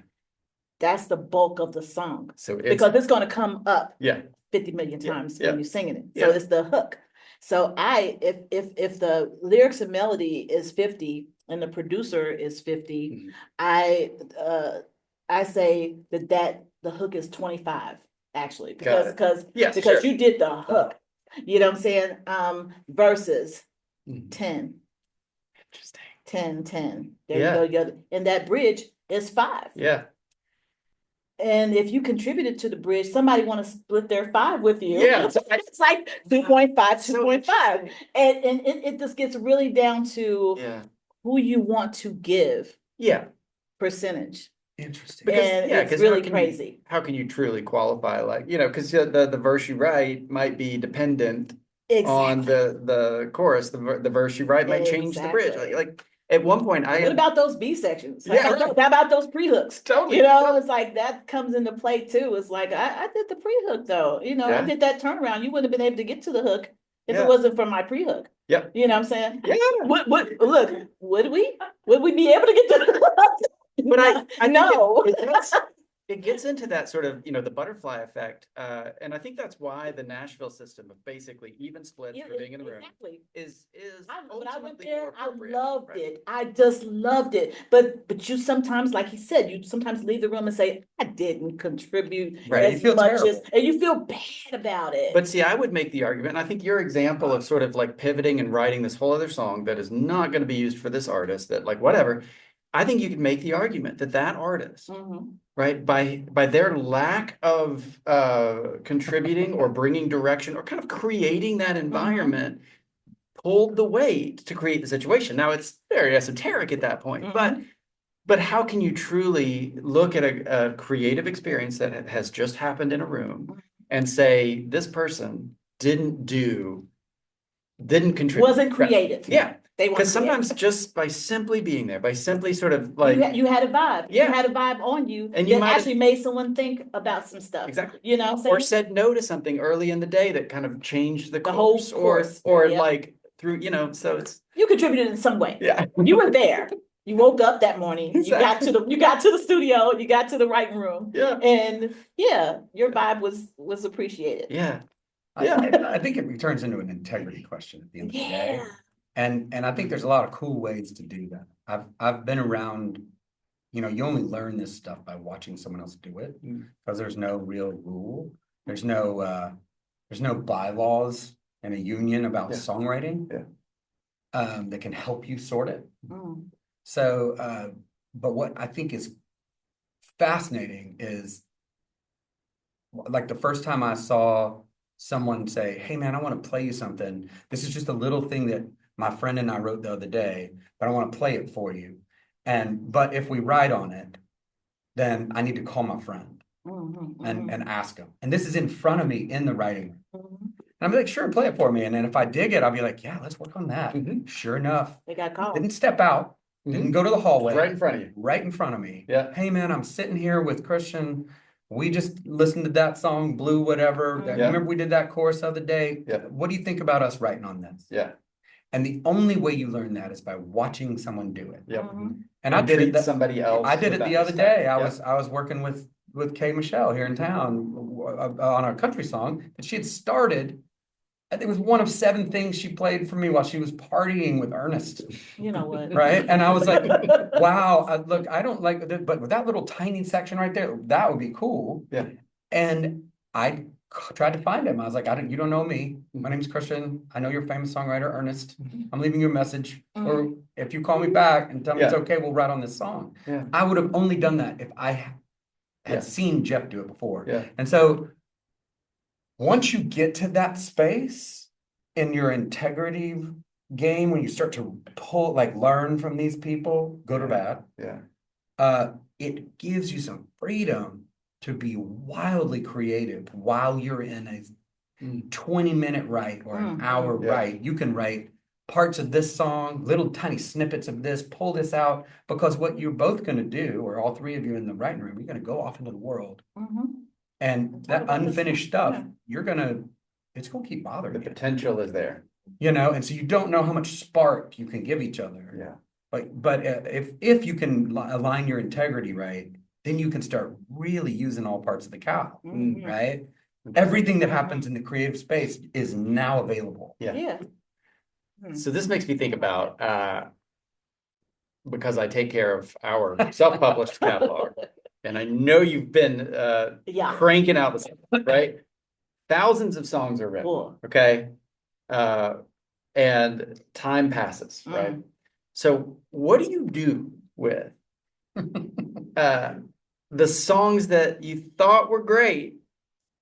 Speaker 4: that's the bulk of the song,
Speaker 2: So
Speaker 4: because it's gonna come up
Speaker 2: yeah.
Speaker 4: 50 million
Speaker 2: Yeah,
Speaker 4: times
Speaker 2: yeah,
Speaker 4: when you're singing it. So
Speaker 2: yeah.
Speaker 4: it's the hook. So if the lyrics and melody is 50 and the producer is 50,
Speaker 2: Mhm.
Speaker 4: I say that the hook is 25, actually,
Speaker 2: Got
Speaker 4: because
Speaker 2: it. Yes,
Speaker 4: because
Speaker 2: sure.
Speaker 4: you did the hook, you know what I'm saying? Verses
Speaker 2: Mhm.
Speaker 4: 10,
Speaker 2: Interesting.
Speaker 4: 10, 10. There
Speaker 2: Yeah.
Speaker 4: you go. And that bridge is 5.
Speaker 2: Yeah.
Speaker 4: And if you contributed to the bridge, somebody want to split their 5 with you.
Speaker 2: Yeah.
Speaker 4: It's like 2.5,
Speaker 2: So
Speaker 4: 2.5.
Speaker 2: interesting.
Speaker 4: And it just gets really down to
Speaker 2: Yeah.
Speaker 4: who you want to give
Speaker 2: Yeah.
Speaker 4: percentage.
Speaker 3: Interesting.
Speaker 2: Because
Speaker 4: And
Speaker 2: yeah,
Speaker 4: it's
Speaker 2: because
Speaker 4: really crazy.
Speaker 2: how can you truly qualify? Like, because the verse you write might be dependent on
Speaker 4: Exactly.
Speaker 2: the chorus. The verse you write might change the bridge.
Speaker 4: Exactly.
Speaker 2: Like at one point, I
Speaker 4: What
Speaker 2: had
Speaker 4: about those B sections?
Speaker 2: Yeah,
Speaker 4: How
Speaker 2: right.
Speaker 4: about those pre-hooks?
Speaker 2: Totally,
Speaker 4: You know,
Speaker 2: totally.
Speaker 4: it's like that comes into play too. It's like I did the pre-hook though. You know, I
Speaker 2: Yeah.
Speaker 4: did that turnaround. You wouldn't have been able to get to the hook if
Speaker 2: Yeah.
Speaker 4: it wasn't for my pre-hook.
Speaker 2: Yep.
Speaker 4: You know what I'm saying?
Speaker 2: Yeah.
Speaker 4: Look, would we? Would we be able to get to the hook?
Speaker 2: But I think
Speaker 4: no.
Speaker 2: it gets into that sort of, the butterfly effect. And I think that's why the Nashville system of basically even splits for being in the room
Speaker 4: Exactly.
Speaker 2: is
Speaker 4: When I went
Speaker 2: ultimately
Speaker 4: there,
Speaker 2: more
Speaker 4: I
Speaker 2: appropriate,
Speaker 4: loved
Speaker 2: right?
Speaker 4: it. I just loved it. But you sometimes, like he said, you sometimes leave the room and say, I didn't contribute
Speaker 3: Right, you
Speaker 4: as
Speaker 3: feel
Speaker 4: much as,
Speaker 3: terrible.
Speaker 4: and you feel bad about it.
Speaker 2: But see, I would make the argument, and I think your example of sort of like pivoting and writing this whole other song that is not going to be used for this artist, that like whatever, I think you could make the argument that that artist,
Speaker 4: Mhm.
Speaker 2: right, by their lack of contributing or bringing direction or kind of creating that environment, pulled the weight to create the situation. Now it's very esoteric at that point, but how can you truly look at a creative experience that has just happened in a room and say this person didn't contribute,
Speaker 4: Wasn't creative.
Speaker 2: Yeah,
Speaker 4: They weren't
Speaker 2: because
Speaker 4: creative.
Speaker 2: sometimes just by simply being there, by simply sort of like
Speaker 4: you had a vibe.
Speaker 2: Yeah.
Speaker 4: You had a vibe on you
Speaker 2: And you
Speaker 4: that
Speaker 2: might have-
Speaker 4: actually made someone think about some stuff.
Speaker 2: Exactly.
Speaker 4: You know what I'm
Speaker 2: or
Speaker 4: saying?
Speaker 2: said no to something early in the day that kind of changed the
Speaker 4: whole
Speaker 2: course,
Speaker 4: course,
Speaker 2: or
Speaker 4: yeah.
Speaker 2: like through, so it's
Speaker 4: You contributed in some way.
Speaker 2: yeah.
Speaker 4: You were there. You woke up that morning.
Speaker 2: Exactly.
Speaker 4: You got to the studio. You got to the writing room.
Speaker 2: Yeah.
Speaker 4: And yeah, your vibe was appreciated.
Speaker 2: Yeah.
Speaker 3: I think it returns into an integrity question at the end of the day.
Speaker 4: Yeah.
Speaker 3: And I think there's a lot of cool ways to do that. I've been around, you only learn this stuff by watching someone else do it, because there's no real rule. There's no bylaws in a union about songwriting that can help you sort it.
Speaker 4: Mm.
Speaker 3: So, but what I think is fascinating is like the first time I saw someone say, hey man, I want to play you something. This is just a little thing that my friend and I wrote the other day, but I want to play it for you. But if we write on it, then I need to call my friend and ask him. And this is in front of me in the writing room. And I'm like, sure, play it for me. And then if I dig it, I'll be like, yeah, let's work on that. Sure enough,
Speaker 4: They got called.
Speaker 3: didn't step out, didn't go to the hallway.
Speaker 2: Right in front of you.
Speaker 3: Right in front of me.
Speaker 2: Yeah.
Speaker 3: Hey man, I'm sitting here with Kristian. We just listened to that song, Blue, whatever. Remember we did that chorus the other day?
Speaker 2: Yeah.
Speaker 3: What do you think about us writing on this?
Speaker 2: Yeah.
Speaker 3: And the only way you learn that is by watching someone do it.
Speaker 2: Yep.
Speaker 3: And I did it
Speaker 2: somebody else.
Speaker 3: I did it
Speaker 2: with
Speaker 3: the
Speaker 2: that
Speaker 3: other day.
Speaker 2: perspective.
Speaker 3: I was working with Kay Michelle here in town on a country song that she had started. I think it was one of 7 things she played for me while she was partying with Ernest.
Speaker 4: You know what?
Speaker 3: Right. And I was like, wow, look, I don't like it, but with that little tiny section right there, that would be cool.
Speaker 2: Yeah.
Speaker 3: And I tried to find him. I was like, you don't know me. My name's Kristian. I know you're a famous songwriter, Ernest. I'm leaving you a message. Or if you call me back and tell me it's okay, we'll write on this song.
Speaker 2: Yeah.
Speaker 3: I would have only done that if I had seen Jeff do it before.
Speaker 2: Yeah.
Speaker 3: And so once you get to that space in your integrity game, when you start to learn from these people, good or bad, it gives you some freedom to be wildly creative while you're in a 20-minute write or an hour write. You can write parts of this song, little tiny snippets of this, pull this out, because what you're both going to do, or all 3 of you in the writing room, you're going to go off into the world. And that unfinished stuff, it's going to keep bothering
Speaker 2: The
Speaker 3: you.
Speaker 2: potential is there.
Speaker 3: And so you don't know how much spark you can give each other.
Speaker 2: Yeah.
Speaker 3: But if you can align your integrity right, then you can start really using all parts of the cow, right? Everything that happens in the creative space is now available.
Speaker 2: Yeah.
Speaker 4: Yeah.
Speaker 2: So this makes me think about because I take care of our self-published catalog. And I know you've been
Speaker 4: Yeah.
Speaker 2: cranking out the stuff, right? Thousands of songs are written,
Speaker 4: Cool.
Speaker 2: okay? And time passes, right?
Speaker 4: Mm.
Speaker 2: So what do you do with the songs that you thought were great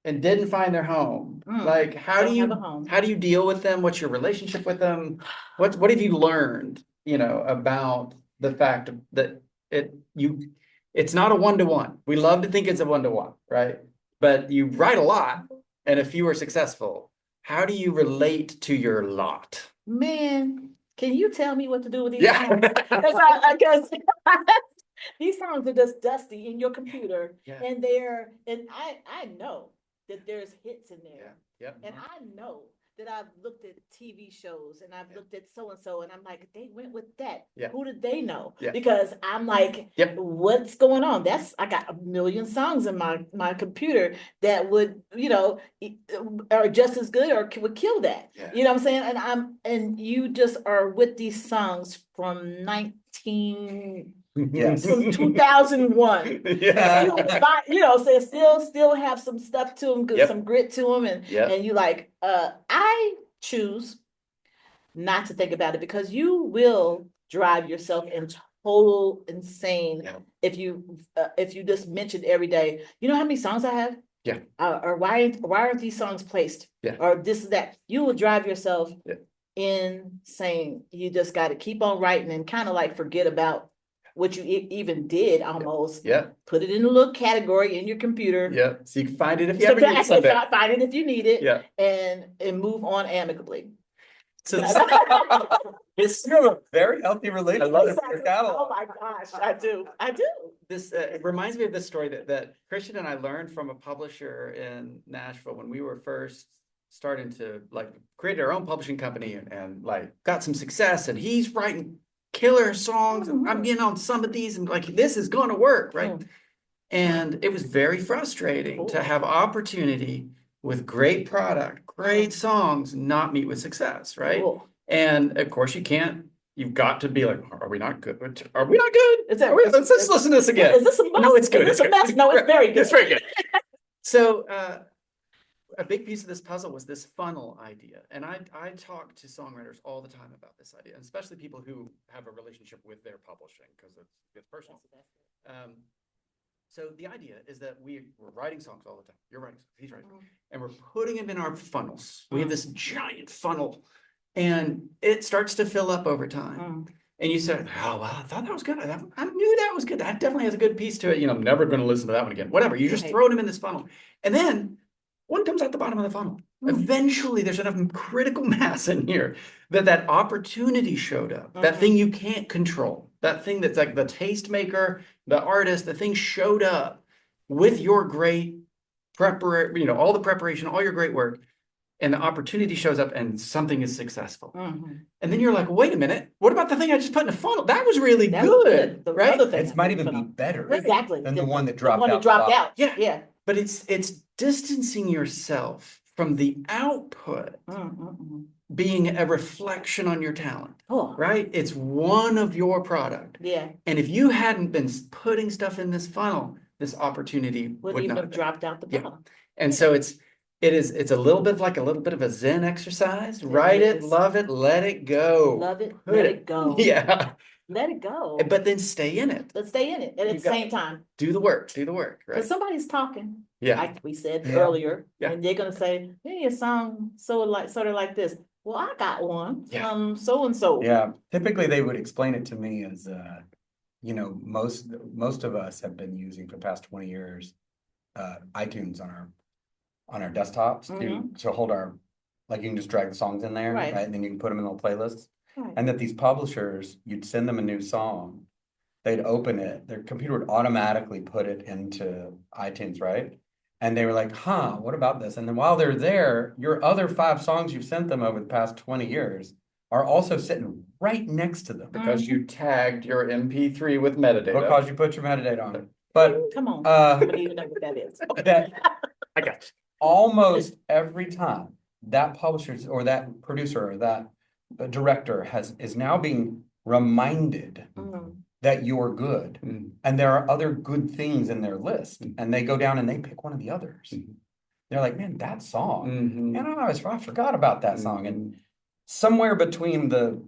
Speaker 2: and didn't find their home? Like,
Speaker 4: Don't have a home.
Speaker 2: how do you deal with them? What's your relationship with them? What have you learned, about the fact that it's not a one-to-one. We love to think it's a one-to-one, right? But you write a lot, and if you are successful, how do you relate to your lot?
Speaker 4: Man, can you tell me what to do with these
Speaker 2: Yeah.
Speaker 4: songs? Because these songs are just dusty in your computer,
Speaker 2: Yeah.
Speaker 4: and I know that there's hits in there.
Speaker 2: Yep.
Speaker 4: And I know that I've looked at TV shows and I've looked at so-and-so and I'm like, they went with that.
Speaker 2: Yeah.
Speaker 4: Who did they know?
Speaker 2: Yeah.
Speaker 4: Because I'm like,
Speaker 2: Yep.
Speaker 4: what's going on? I got a million songs in my computer that would, are just as good or would kill that.
Speaker 2: Yeah.
Speaker 4: You know what I'm saying? And you just are with these songs from 2001.
Speaker 2: Yeah.
Speaker 4: So still have some stuff to them,
Speaker 2: Yep.
Speaker 4: some grit to them, and
Speaker 2: Yep.
Speaker 4: you like, I choose not to think about it because you will drive yourself into total insane
Speaker 2: Yeah.
Speaker 4: if you just mention every day, you know how many songs I have?
Speaker 2: Yeah.
Speaker 4: Or why aren't these songs placed?
Speaker 2: Yeah.
Speaker 4: Or this, that, you will drive yourself
Speaker 2: Yeah.
Speaker 4: insane. You just got to keep on writing and kind of like forget about what you even did almost.
Speaker 2: Yeah.
Speaker 4: Put it in a little category in your computer.
Speaker 2: Yeah. So you can find it if you ever need something.
Speaker 4: Find it if you need it.
Speaker 2: Yeah.
Speaker 4: And move on amicably.
Speaker 2: So
Speaker 3: You have a very healthy relationship with your
Speaker 4: Oh
Speaker 3: catalog.
Speaker 4: my gosh, I do.
Speaker 2: this it reminds me of this story that Kristian and I learned from a publisher in Nashville when we were first starting to create our own publishing company and got some success, and he's writing killer songs and I'm getting on some of these and this is going to work, right? And it was very frustrating to have opportunity with great product, great songs, not meet with success, right?
Speaker 4: Cool.
Speaker 2: And of course you've got to be like, are we not good? Are we not good? Let's listen to this again.
Speaker 4: Is this a mess?
Speaker 2: No, it's good.
Speaker 4: Is this a mess? No, it's very good.
Speaker 2: It's very good. So a big piece of this puzzle was this funnel idea. And I talk to songwriters all the time about this idea, and especially people who have a relationship with their publishing because it's personal. So the idea is that we're writing songs all the time. You're writing, he's writing, and we're putting them in our funnels. We have this giant funnel, and it starts to fill up over time. And you say, oh, well, I thought that was good. I knew that was good. That definitely has a good piece to it. I'm never going to listen to that one again. Whatever. You just throw them in this funnel. And then one comes out the bottom of the funnel. Eventually, there's enough critical mass in here that opportunity showed up. That thing you can't control. That thing that's like the tastemaker, the artist, the thing showed up with your great preparation, all the preparation, all your great work. And the opportunity shows up and something is successful. And then you're like, wait a minute, what about the thing I just put in the funnel? That was really good, right?
Speaker 3: It might even be better than the one that dropped out.
Speaker 4: Yeah.
Speaker 2: But it's distancing yourself from the output being a reflection on your talent, right? It's one of your product.
Speaker 4: Yeah.
Speaker 2: And if you hadn't been putting stuff in this funnel, this opportunity would
Speaker 4: even
Speaker 2: not
Speaker 4: have dropped out the funnel.
Speaker 2: And so it's a little bit like a little bit of a Zen exercise. Write it, love it, let it go.
Speaker 4: Love it, let it go.
Speaker 2: Yeah.
Speaker 4: Let it go.
Speaker 2: But then stay in it.
Speaker 4: Let's stay in it. And at the same time.
Speaker 2: Do the work, right?
Speaker 4: Because somebody's talking.
Speaker 2: Yeah.
Speaker 4: Like we said earlier.
Speaker 2: Yeah.
Speaker 4: And they're gonna say, hey, a song sort of like this. Well, I got one.
Speaker 2: Yeah.
Speaker 4: So and so.
Speaker 3: Yeah. Typically they would explain it to me as most of us have been using for the past 20 years iTunes on our desktops to hold our, you can just drag the songs in there, right? And then you can put them in little playlists. Right. And that these publishers, you'd send them a new song, they'd open it, their computer would automatically put it into iTunes, right? And they were like, what about this? And then while they're there, your other 5 songs you've sent them over the past 20 years are also sitting right next to them.
Speaker 2: Because you tagged your MP3 with metadata.
Speaker 3: Because you put your metadata on it. But
Speaker 4: come on, I don't even know what that is.
Speaker 2: I got you.
Speaker 3: Almost every time that publisher or that producer or that director is now being reminded
Speaker 4: Mhm.
Speaker 3: that you're good.
Speaker 2: Mm.
Speaker 3: And there are other good things in their list. And they go down and they pick one of the others.
Speaker 2: Mhm.
Speaker 3: They're like, man, that song.
Speaker 2: Mhm.
Speaker 3: And I forgot about that song. And
Speaker 2: Mhm.
Speaker 3: somewhere between the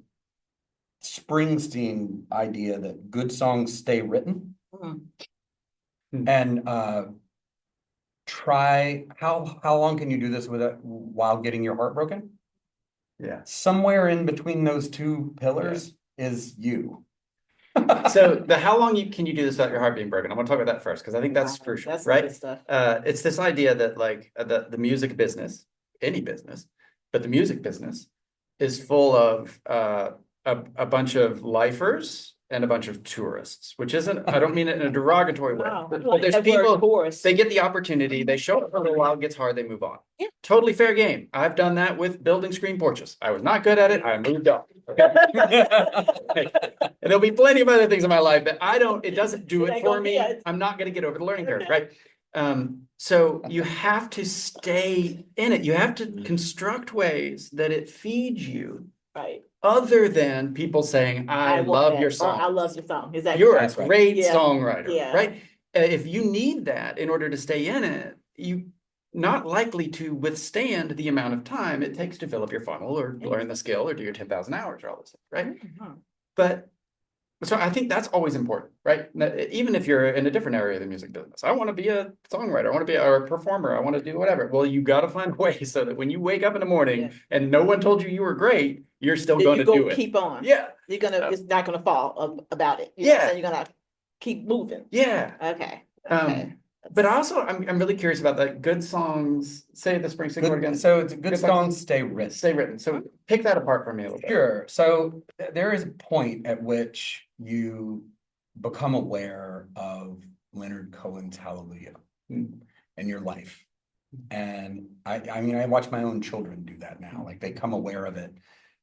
Speaker 3: Springsteen idea that good songs stay written
Speaker 4: Mhm.
Speaker 3: and try how long can you do this with it while getting your heart broken?
Speaker 2: Yeah.
Speaker 3: Somewhere in between those two pillars is you.
Speaker 2: So how long can you do this without your heart being broken? I want to talk about that first because I think that's
Speaker 4: Wow,
Speaker 2: crucial,
Speaker 4: that's
Speaker 2: right?
Speaker 4: good stuff.
Speaker 2: It's this idea that like the music business, any business, but the music business is full of a bunch of lifers and a bunch of tourists, which isn't, I don't mean it in a derogatory way,
Speaker 4: Wow,
Speaker 2: but
Speaker 4: like
Speaker 2: there's
Speaker 4: that word
Speaker 2: people,
Speaker 4: chorus.
Speaker 2: they get the opportunity, they show up for a little while, it gets hard, they move on.
Speaker 4: Yeah.
Speaker 2: Totally fair game. I've done that with building screen porches. I was not good at it. I moved on. Okay? And there'll be plenty of other things in my life that it doesn't do
Speaker 4: It
Speaker 2: it
Speaker 4: ain't
Speaker 2: for
Speaker 4: gonna
Speaker 2: me.
Speaker 4: be it.
Speaker 2: I'm not going to get over the learning curve,
Speaker 4: Okay.
Speaker 2: right? So you have to stay in it. You have to construct ways that it feeds you
Speaker 4: Right.
Speaker 2: other than people saying, I
Speaker 4: want
Speaker 2: love
Speaker 4: that,
Speaker 2: your
Speaker 4: or
Speaker 2: song.
Speaker 4: I love your song. Exactly.
Speaker 2: You're a
Speaker 3: That's right.
Speaker 2: great
Speaker 4: Yeah.
Speaker 2: songwriter,
Speaker 4: Yeah.
Speaker 2: right? If you need that in order to stay in it, you not likely to withstand the amount of time it takes to fill up your funnel or learn the skill or do your 10,000 hours or all those things, right?
Speaker 4: Mhm.
Speaker 2: But so I think that's always important, right? Even if you're in a different area of the music business, I want to be a songwriter, I want to be a performer, I want to do whatever. Well, you got to find a way so that when you wake up in the morning
Speaker 4: Yeah.
Speaker 2: and no one told you were great, you're still
Speaker 4: Then
Speaker 2: going
Speaker 4: you
Speaker 2: to do
Speaker 4: go
Speaker 2: it.
Speaker 4: keep on.
Speaker 2: Yeah.
Speaker 4: You're gonna, it's not gonna fall about it. You know what I'm
Speaker 2: Yeah.
Speaker 4: saying? You're gonna keep moving.
Speaker 2: Yeah.
Speaker 4: Okay.
Speaker 2: Um,
Speaker 4: Okay.
Speaker 2: But also, I'm really curious about that. Good songs, say the Springsteen quote again.
Speaker 3: So it's good
Speaker 2: Good
Speaker 3: songs stay written.
Speaker 2: Stay written. So pick that apart for me a little bit.
Speaker 3: Sure. So there is a point at which you become aware of Leonard Cohen's Hallelujah
Speaker 2: Mm.
Speaker 3: in your life. And I mean, I watch my own children do that now. Like they come aware of it,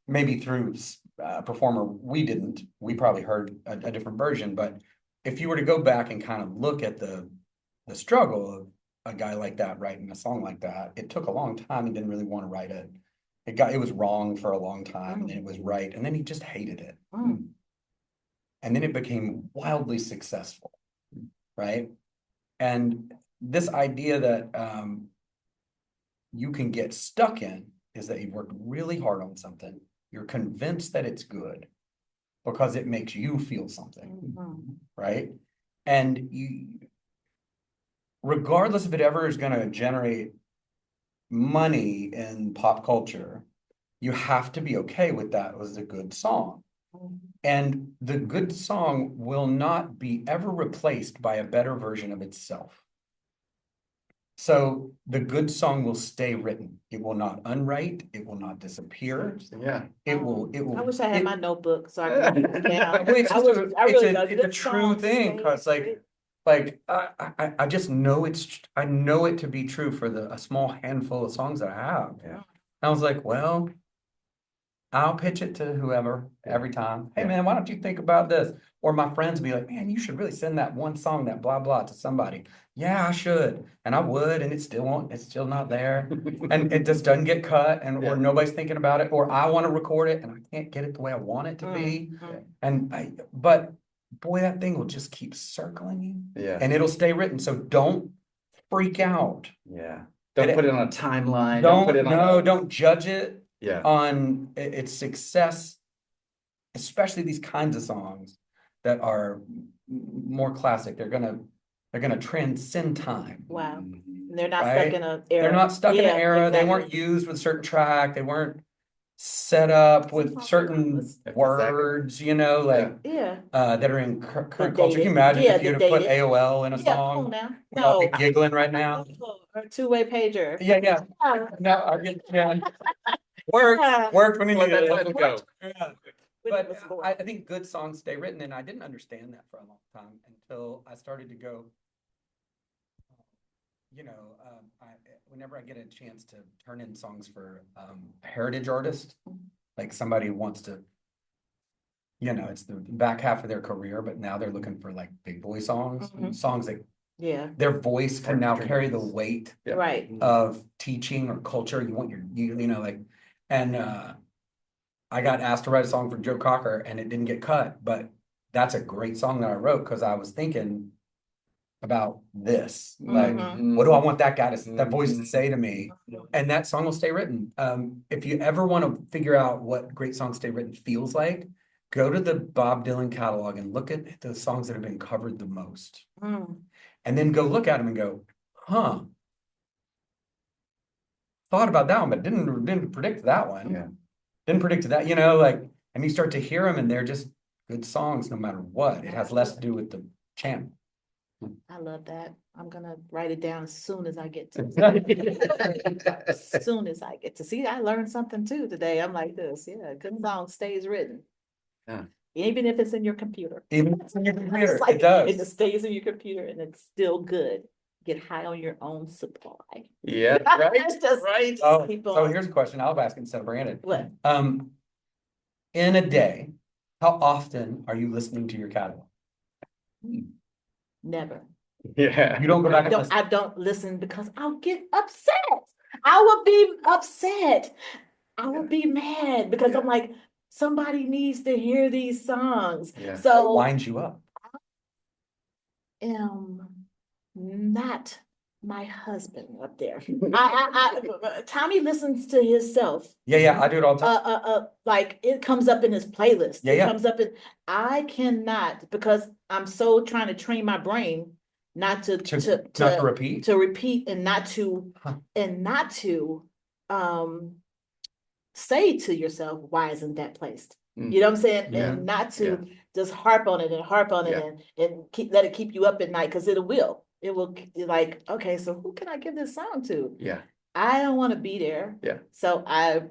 Speaker 3: maybe through a performer. We didn't. We probably heard a different version. But if you were to go back and kind of look at the struggle of a guy like that writing a song like that, it took a long time. He didn't really want to write it. It was wrong for a long time, and then it was right, and then he just hated it.
Speaker 4: Mm.
Speaker 3: And then it became wildly successful, right? And this idea that you can get stuck in is that you've worked really hard on something. You're convinced that it's good because it makes you feel something,
Speaker 4: Mhm.
Speaker 3: right? And you, regardless if it ever is going to generate money in pop culture, you have to be okay with that was a good song.
Speaker 4: Mhm.
Speaker 3: And the good song will not be ever replaced by a better version of itself. So the good song will stay written. It will not unwrite. It will not disappear.
Speaker 2: Yeah.
Speaker 3: It will.
Speaker 4: I wish I had
Speaker 3: it-
Speaker 4: my notebook so I could write it down.
Speaker 3: Well, it's
Speaker 4: I
Speaker 3: just
Speaker 4: wish-
Speaker 3: a-
Speaker 4: I
Speaker 3: it's
Speaker 4: really
Speaker 3: a-
Speaker 4: know
Speaker 3: it's a
Speaker 4: good
Speaker 3: true
Speaker 4: songs
Speaker 3: thing,
Speaker 4: stay
Speaker 3: 'cause, like,
Speaker 4: written.
Speaker 3: Like I just know I know it to be true for a small handful of songs that I have.
Speaker 2: Yeah.
Speaker 3: I was like, well, I'll pitch it to whoever every time. Hey
Speaker 2: Yeah.
Speaker 3: man, why don't you think about this? Or my friends be like, man, you should really send that one song, that blah blah, to somebody. Yeah, I should, and I would, and it's still not there, and it just doesn't get cut, and
Speaker 2: Yeah.
Speaker 3: or nobody's thinking about it, or I want to record it and I can't get it the way I want it to be,
Speaker 4: Mhm.
Speaker 3: and but boy, that thing will just keep circling you,
Speaker 2: Yeah.
Speaker 3: and it'll stay written. So don't freak out.
Speaker 2: Yeah. Don't put it on a timeline.
Speaker 3: Don't judge it
Speaker 2: Yeah.
Speaker 3: on its success, especially these kinds of songs that are more classic. They're gonna transcend time.
Speaker 4: Wow.
Speaker 2: Mhm.
Speaker 4: And they're not
Speaker 3: Right?
Speaker 4: stuck in an era.
Speaker 3: They're not stuck in an
Speaker 4: Yeah,
Speaker 3: era. They
Speaker 4: exactly.
Speaker 3: weren't used with a certain track. They weren't set up with certain
Speaker 2: Exactly.
Speaker 3: words, like
Speaker 4: Yeah.
Speaker 3: that are in current culture. Can
Speaker 4: dated.
Speaker 3: you imagine
Speaker 4: Yeah,
Speaker 3: if
Speaker 4: the
Speaker 3: you'd have put
Speaker 4: dated.
Speaker 3: AOL in a
Speaker 4: Yeah, come on
Speaker 3: song?
Speaker 4: now.
Speaker 3: We'd all
Speaker 4: No.
Speaker 3: be giggling right now.
Speaker 4: Or a two-way pager.
Speaker 3: Yeah.
Speaker 4: Yeah.
Speaker 3: No, I get worked when he
Speaker 2: Let that
Speaker 3: needed it.
Speaker 2: title go.
Speaker 3: Yeah.
Speaker 4: When it
Speaker 3: But
Speaker 4: was born.
Speaker 3: I think good songs stay written, and I didn't understand that for a long time until I started to go, whenever I get a chance to turn in songs for a heritage artist, like somebody who wants to, it's the back half of their career, but now they're looking for like big boy songs,
Speaker 4: Mhm.
Speaker 3: songs that
Speaker 4: Yeah.
Speaker 3: their voice can now carry the weight
Speaker 2: Yeah.
Speaker 4: Right.
Speaker 3: of teaching or culture. You want and I got asked to write a song for Joe Cocker and it didn't get cut, but that's a great song that I wrote because I was thinking about this. Like,
Speaker 4: Mhm.
Speaker 3: what do I want that guy to, that voice to say to me? And that song will stay written. If you ever want to figure out what great songs stay written feels like, go to the Bob Dylan catalog and look at the songs that have been covered the most.
Speaker 4: Mm.
Speaker 3: And then go look at them and go, huh. Thought about that one, but didn't predict that one.
Speaker 2: Yeah.
Speaker 3: Didn't predict that, you know, like, and you start to hear them and they're just good songs no matter what. It has less to do with the channel.
Speaker 4: I love that. I'm gonna write it down as soon as I get to. As soon as I get to see, I learned something too today. I'm like this, yeah, good song stays written.
Speaker 2: Yeah.
Speaker 4: Even if it's in your computer.
Speaker 3: Even if it's in your computer,
Speaker 4: It's like,
Speaker 3: it does.
Speaker 4: It stays in your computer and it's still good. Get high on your own supply.
Speaker 2: Yeah, right,
Speaker 4: It's just-
Speaker 2: right.
Speaker 3: Oh,
Speaker 4: Keep
Speaker 3: so
Speaker 4: on.
Speaker 3: here's a question I'll ask instead of Brandon.
Speaker 4: What?
Speaker 3: In a day, how often are you listening to your catalog?
Speaker 4: Never.
Speaker 2: Yeah.
Speaker 3: You don't go back and listen.
Speaker 4: I don't listen because I'll get upset. I will be upset. I will be mad because I'm like, somebody needs to hear these songs.
Speaker 2: Yeah.
Speaker 3: It
Speaker 4: So
Speaker 3: winds you up.
Speaker 4: not my husband up there. Tommy listens to himself.
Speaker 3: Yeah, I do it all the time.
Speaker 4: Like it comes up in his playlist.
Speaker 3: Yeah,
Speaker 4: It
Speaker 3: yeah.
Speaker 4: comes up in. I cannot because I'm so trying to train my brain not to
Speaker 3: Not to repeat.
Speaker 4: to repeat and not to
Speaker 3: Huh.
Speaker 4: say to yourself, why isn't that placed?
Speaker 2: Mm.
Speaker 4: You know what I'm saying?
Speaker 2: Yeah.
Speaker 4: And not to just harp on it and let it keep you up at night because it will. It will like, okay, so who can I give this song to?
Speaker 2: Yeah.
Speaker 4: I don't want to be there.
Speaker 2: Yeah.
Speaker 4: So I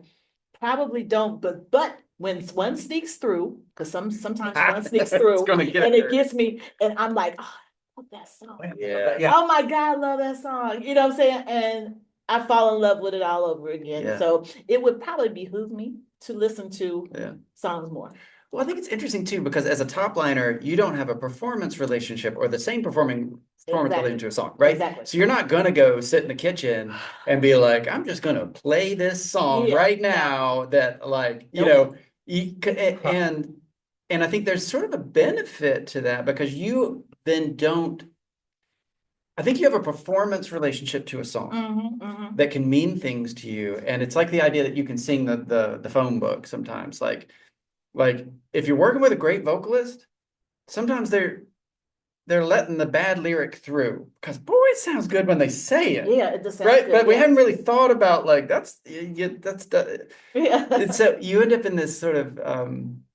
Speaker 4: probably don't, but when one sneaks through, because sometimes one sneaks through
Speaker 2: It's gonna get
Speaker 4: and it
Speaker 2: there.
Speaker 4: gets me, and I'm like, oh, I love that song.
Speaker 2: Yeah.
Speaker 4: Oh my God, I love that song. You know what I'm saying? And I fall in love with it all over again.
Speaker 2: Yeah.
Speaker 4: So it would probably behoove me to listen to
Speaker 2: Yeah.
Speaker 4: songs more.
Speaker 2: Well, I think it's interesting too, because as a top liner, you don't have a performance relationship or the same performance
Speaker 4: Exactly.
Speaker 2: relationship to a song, right?
Speaker 4: Exactly.
Speaker 2: So you're not gonna go sit in the kitchen and be like, I'm just gonna play this song
Speaker 4: Yeah,
Speaker 2: right
Speaker 4: no.
Speaker 2: now that like, you
Speaker 4: Nope.
Speaker 2: know, and I think there's sort of a benefit to that because you then don't, I think you have a performance relationship to a song that can mean things to you. And it's like the idea that you can sing the phone book sometimes. Like if you're working with a great vocalist, sometimes they're letting the bad lyric through because boy, it sounds good when they say it.
Speaker 4: Yeah, it just sounds
Speaker 2: Right.
Speaker 4: good.
Speaker 2: But we
Speaker 4: yeah.
Speaker 2: hadn't really thought about like that's
Speaker 4: Yeah.
Speaker 2: and so you end up in this sort of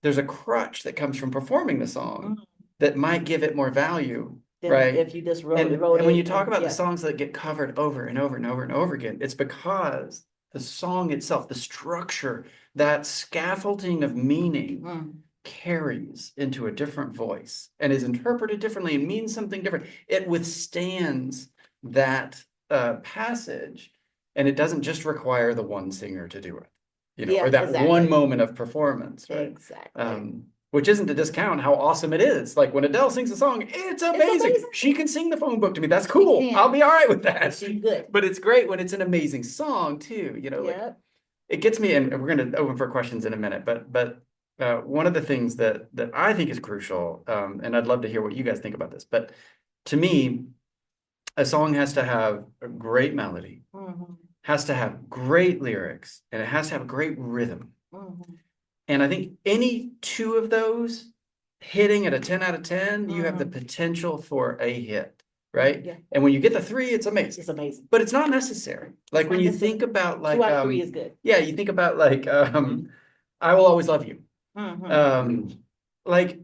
Speaker 2: there's a crutch that comes from performing the song that might give it more value.
Speaker 4: Then
Speaker 2: Right.
Speaker 4: If you just wrote
Speaker 2: And
Speaker 4: it
Speaker 2: when you
Speaker 4: in,
Speaker 2: talk about
Speaker 4: yeah.
Speaker 2: the songs that get covered over and over and over and over again, it's because the song itself, the structure, that scaffolding of meaning carries into a different voice and is interpreted differently and means something different. It withstands that passage, and it doesn't just require the one singer to do it, you know,
Speaker 4: Yeah,
Speaker 2: or that
Speaker 4: exactly.
Speaker 2: one moment of performance, right?
Speaker 4: Exactly.
Speaker 2: Which isn't to discount how awesome it is. Like when Adele sings a song, it's amazing.
Speaker 4: amazing.
Speaker 2: She can sing the phone book to me. That's cool.
Speaker 4: can.
Speaker 2: I'll be all right with that.
Speaker 4: She's good.
Speaker 2: But it's great when it's an amazing song too. You know, like
Speaker 4: Yeah.
Speaker 2: it gets me, and we're going to open for questions in a minute. But one of the things that I think is crucial, and I'd love to hear what you guys think about this. But to me, a song has to have a great melody, has to have great lyrics, and it has to have a great rhythm. And I think any two of those hitting at a 10 out of 10, you have the potential for a hit, right?
Speaker 4: Yeah.
Speaker 2: And when you get the 3, it's amazing.
Speaker 4: It's amazing.
Speaker 2: But it's not necessary. Like when you think about like
Speaker 4: 2 out of 3 is good.
Speaker 2: yeah, you think about like I Will Always Love You. Like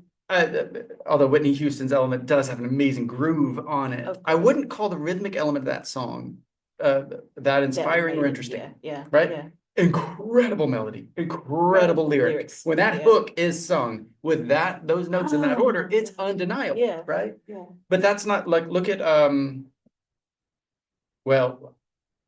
Speaker 2: although Whitney Houston's element does have an amazing groove on it, I wouldn't call the rhythmic element of that song that inspiring or interesting.
Speaker 4: Yeah.
Speaker 2: Right?
Speaker 4: Yeah.
Speaker 2: Incredible melody, incredible lyrics. When that hook is sung with those notes in that order, it's undeniable.
Speaker 4: Yeah.
Speaker 2: Right?
Speaker 4: Yeah.
Speaker 2: But that's not like look at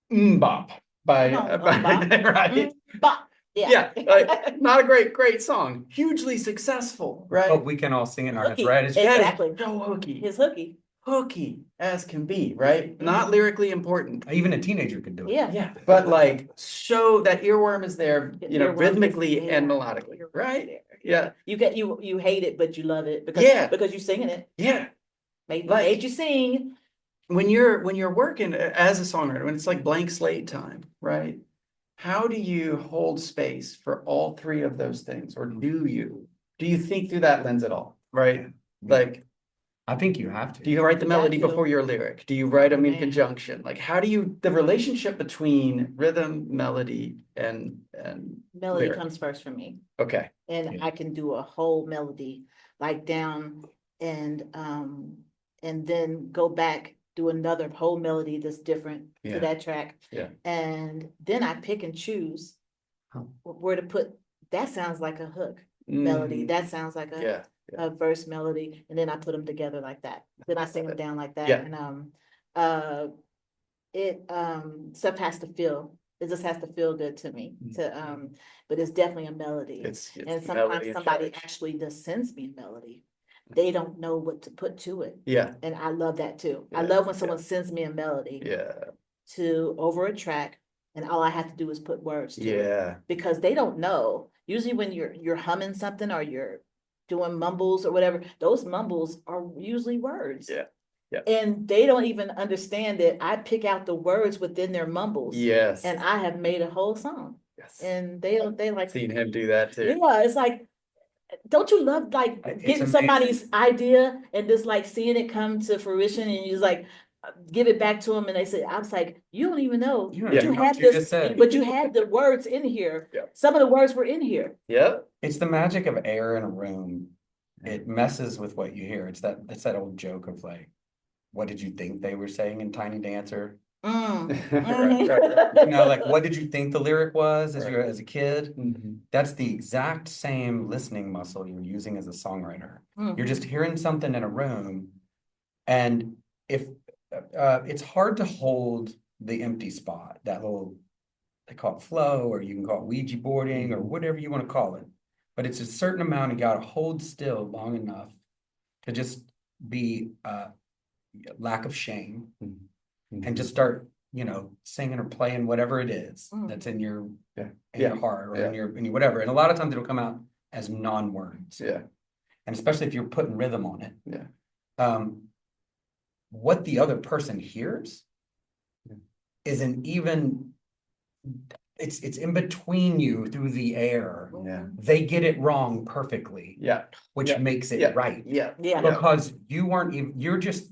Speaker 2: Bop by right.
Speaker 4: Bop.
Speaker 2: Yeah, like not a great song. Hugely successful, right?
Speaker 3: Hope we can all sing it in our heads,
Speaker 4: Hooky.
Speaker 3: right?
Speaker 2: That is
Speaker 4: Exactly.
Speaker 2: so hooky.
Speaker 4: His hooky.
Speaker 2: hooky as can be, right? Not lyrically important.
Speaker 3: Even a teenager could do it.
Speaker 4: Yeah.
Speaker 2: Yeah, but like show that earworm is there,
Speaker 4: Earworm is
Speaker 2: rhythmically and
Speaker 4: there.
Speaker 2: melodically,
Speaker 4: Earworm is
Speaker 2: right?
Speaker 4: there.
Speaker 2: Yeah,
Speaker 4: You hate it, but you love it because
Speaker 2: Yeah.
Speaker 4: because you're singing it.
Speaker 2: yeah.
Speaker 4: Made
Speaker 2: Like-
Speaker 4: you sing.
Speaker 2: When you're working as a songwriter, when it's like blank slate time, right? How do you hold space for all three of those things, or do you? Do you think through that lens at all, right? Like,
Speaker 3: I think you have to.
Speaker 2: do you write the
Speaker 4: You got
Speaker 2: melody
Speaker 4: to.
Speaker 2: before your lyric? Do you write them in
Speaker 4: Man.
Speaker 2: conjunction? Like, how do you, the relationship between rhythm, melody, and
Speaker 4: Melody
Speaker 2: lyric?
Speaker 4: comes first for me.
Speaker 2: Okay,
Speaker 4: And
Speaker 3: Yeah.
Speaker 4: I can do a whole melody like down and then go back, do another whole melody that's different
Speaker 2: Yeah.
Speaker 4: to that track.
Speaker 2: Yeah.
Speaker 4: And then I pick and choose
Speaker 3: Huh.
Speaker 4: where to put, that sounds like a hook melody.
Speaker 2: Mm,
Speaker 4: That sounds like
Speaker 2: yeah,
Speaker 4: a verse melody, and then I put them together like that. Then I sing them down like that.
Speaker 2: Yeah.
Speaker 4: And stuff has to feel, it just has to feel good to me but it's definitely a melody.
Speaker 2: it's
Speaker 4: And
Speaker 2: melody
Speaker 4: sometimes
Speaker 2: in
Speaker 4: somebody
Speaker 2: charge.
Speaker 4: actually just sends me a melody. They don't know what to put to it.
Speaker 2: Yeah,
Speaker 4: And I love that too. I
Speaker 2: Yeah,
Speaker 4: love when
Speaker 2: yeah.
Speaker 4: someone sends me a melody
Speaker 2: yeah,
Speaker 4: to over a track, and all I have to do is put words to it.
Speaker 2: yeah,
Speaker 4: Because they don't know. Usually when you're humming something or you're doing mumbles or whatever, those mumbles are usually words.
Speaker 2: Yeah, yeah.
Speaker 4: And they don't even understand that I pick out the words within their mumbles.
Speaker 2: yes,
Speaker 4: And I have made a whole song.
Speaker 2: yes.
Speaker 4: And they like,
Speaker 2: Seen him do that too.
Speaker 4: yeah, it's like, don't you love like
Speaker 3: It's
Speaker 4: getting
Speaker 3: amazing.
Speaker 4: somebody's idea and just like seeing it come to fruition, and you just like give it back to them, and they say, I was like, you don't even know,
Speaker 3: You
Speaker 4: but
Speaker 3: don't
Speaker 4: you
Speaker 3: know
Speaker 4: had
Speaker 3: what you
Speaker 4: this,
Speaker 3: just said.
Speaker 4: but you had the words in here.
Speaker 2: Yeah.
Speaker 4: Some of the words were in here.
Speaker 2: Yep.
Speaker 3: It's the magic of air in a room. It messes with what you hear. It's that old joke of like, what did you think they were saying in Tiny Dancer?
Speaker 4: Mm.
Speaker 2: Right.
Speaker 3: You know, like what did you think the lyric was as
Speaker 2: Right.
Speaker 3: as a kid?
Speaker 2: Mhm.
Speaker 3: That's the exact same listening muscle you're using as a songwriter.
Speaker 4: Mhm.
Speaker 3: You're just hearing something in a room, and if it's hard to hold the empty spot, that little, they call it flow, or you can call it Ouija boarding, or whatever you want to call it. But it's a certain amount you got to hold still long enough to just be lack of shame and just start, singing or playing whatever it is
Speaker 4: Mm.
Speaker 3: that's in your
Speaker 2: Yeah.
Speaker 3: in
Speaker 2: Yeah.
Speaker 3: your heart or
Speaker 2: Yeah.
Speaker 3: in your whatever. And a lot of times it'll come out as non-words.
Speaker 2: Yeah.
Speaker 3: And especially if you're putting rhythm on it.
Speaker 2: Yeah.
Speaker 3: What the other person hears
Speaker 2: Yeah.
Speaker 3: isn't even, it's in between you through the air.
Speaker 2: Yeah.
Speaker 3: They get it wrong perfectly,
Speaker 2: Yeah.
Speaker 3: which
Speaker 2: Yeah.
Speaker 3: makes it
Speaker 2: Yeah.
Speaker 3: right.
Speaker 2: Yeah.
Speaker 4: Yeah.
Speaker 3: Because you weren't even, you're just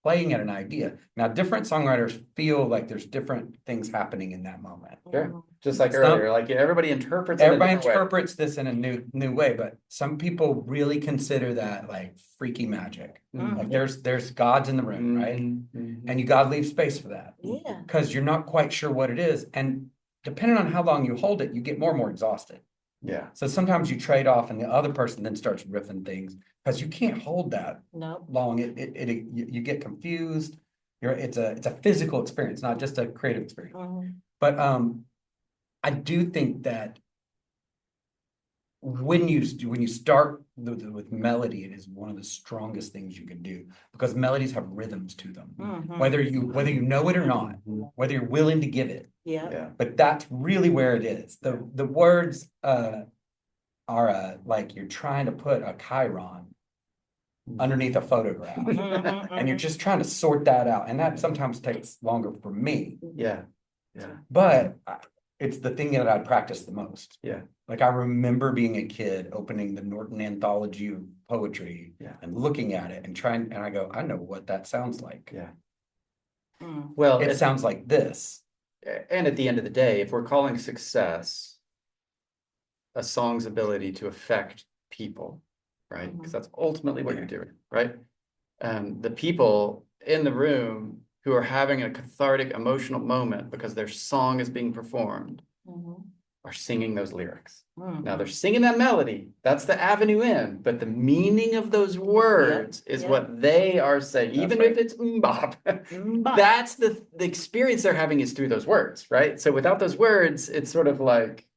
Speaker 3: playing at an idea. Now, different songwriters feel like there's different things happening in that moment.
Speaker 2: Sure. Just like
Speaker 3: Some-
Speaker 2: earlier, like everybody interprets it a
Speaker 3: Everybody
Speaker 2: different way.
Speaker 3: interprets this in a new way, but some people really consider that like freaky magic.
Speaker 2: Mhm.
Speaker 3: Like there's gods in the room, right?
Speaker 2: Mhm.
Speaker 3: And you gotta leave space for that.
Speaker 4: Yeah.
Speaker 3: Because you're not quite sure what it is. And depending on how long you hold it, you get more and more exhausted.
Speaker 2: Yeah.
Speaker 3: So sometimes you trade off and the other person then starts riffing things because you can't hold that
Speaker 4: No.
Speaker 3: long. You get confused. It's a physical experience, not just a creative experience.
Speaker 4: Mhm.
Speaker 3: But I do think that when you start with melody, it is one of the strongest things you can do because melodies have rhythms to them,
Speaker 4: Mhm.
Speaker 3: whether you know it or not, whether you're willing to give it.
Speaker 4: Yeah.
Speaker 2: Yeah.
Speaker 3: But that's really where it is. The words are like you're trying to put a chyron underneath a photograph,
Speaker 4: Mhm,
Speaker 3: and you're
Speaker 4: mhm.
Speaker 3: just trying to sort that out, and that sometimes takes longer for me.
Speaker 2: Yeah. Yeah.
Speaker 3: But it's the thing that I practice the most.
Speaker 2: Yeah.
Speaker 3: Like I remember being a kid opening the Norton Anthology of Poetry
Speaker 2: Yeah.
Speaker 3: and looking at it and and I go, I know what that sounds like.
Speaker 2: Yeah.
Speaker 4: Mm.
Speaker 2: Well,
Speaker 3: It sounds like this.
Speaker 2: and at the end of the day, if we're calling success a song's ability to affect people, right? Because that's ultimately what you're doing, right? The people in the room who are having a cathartic emotional moment because their song is being performed
Speaker 4: Mhm.
Speaker 2: are singing those lyrics.
Speaker 4: Mhm.
Speaker 2: Now they're singing that melody, that's the avenue in, but the meaning of those words is
Speaker 4: yep.
Speaker 2: what they are saying, even if it's mbop.
Speaker 4: Mbop.
Speaker 2: That's the experience they're having is through those words, right? So without those words, it's sort of like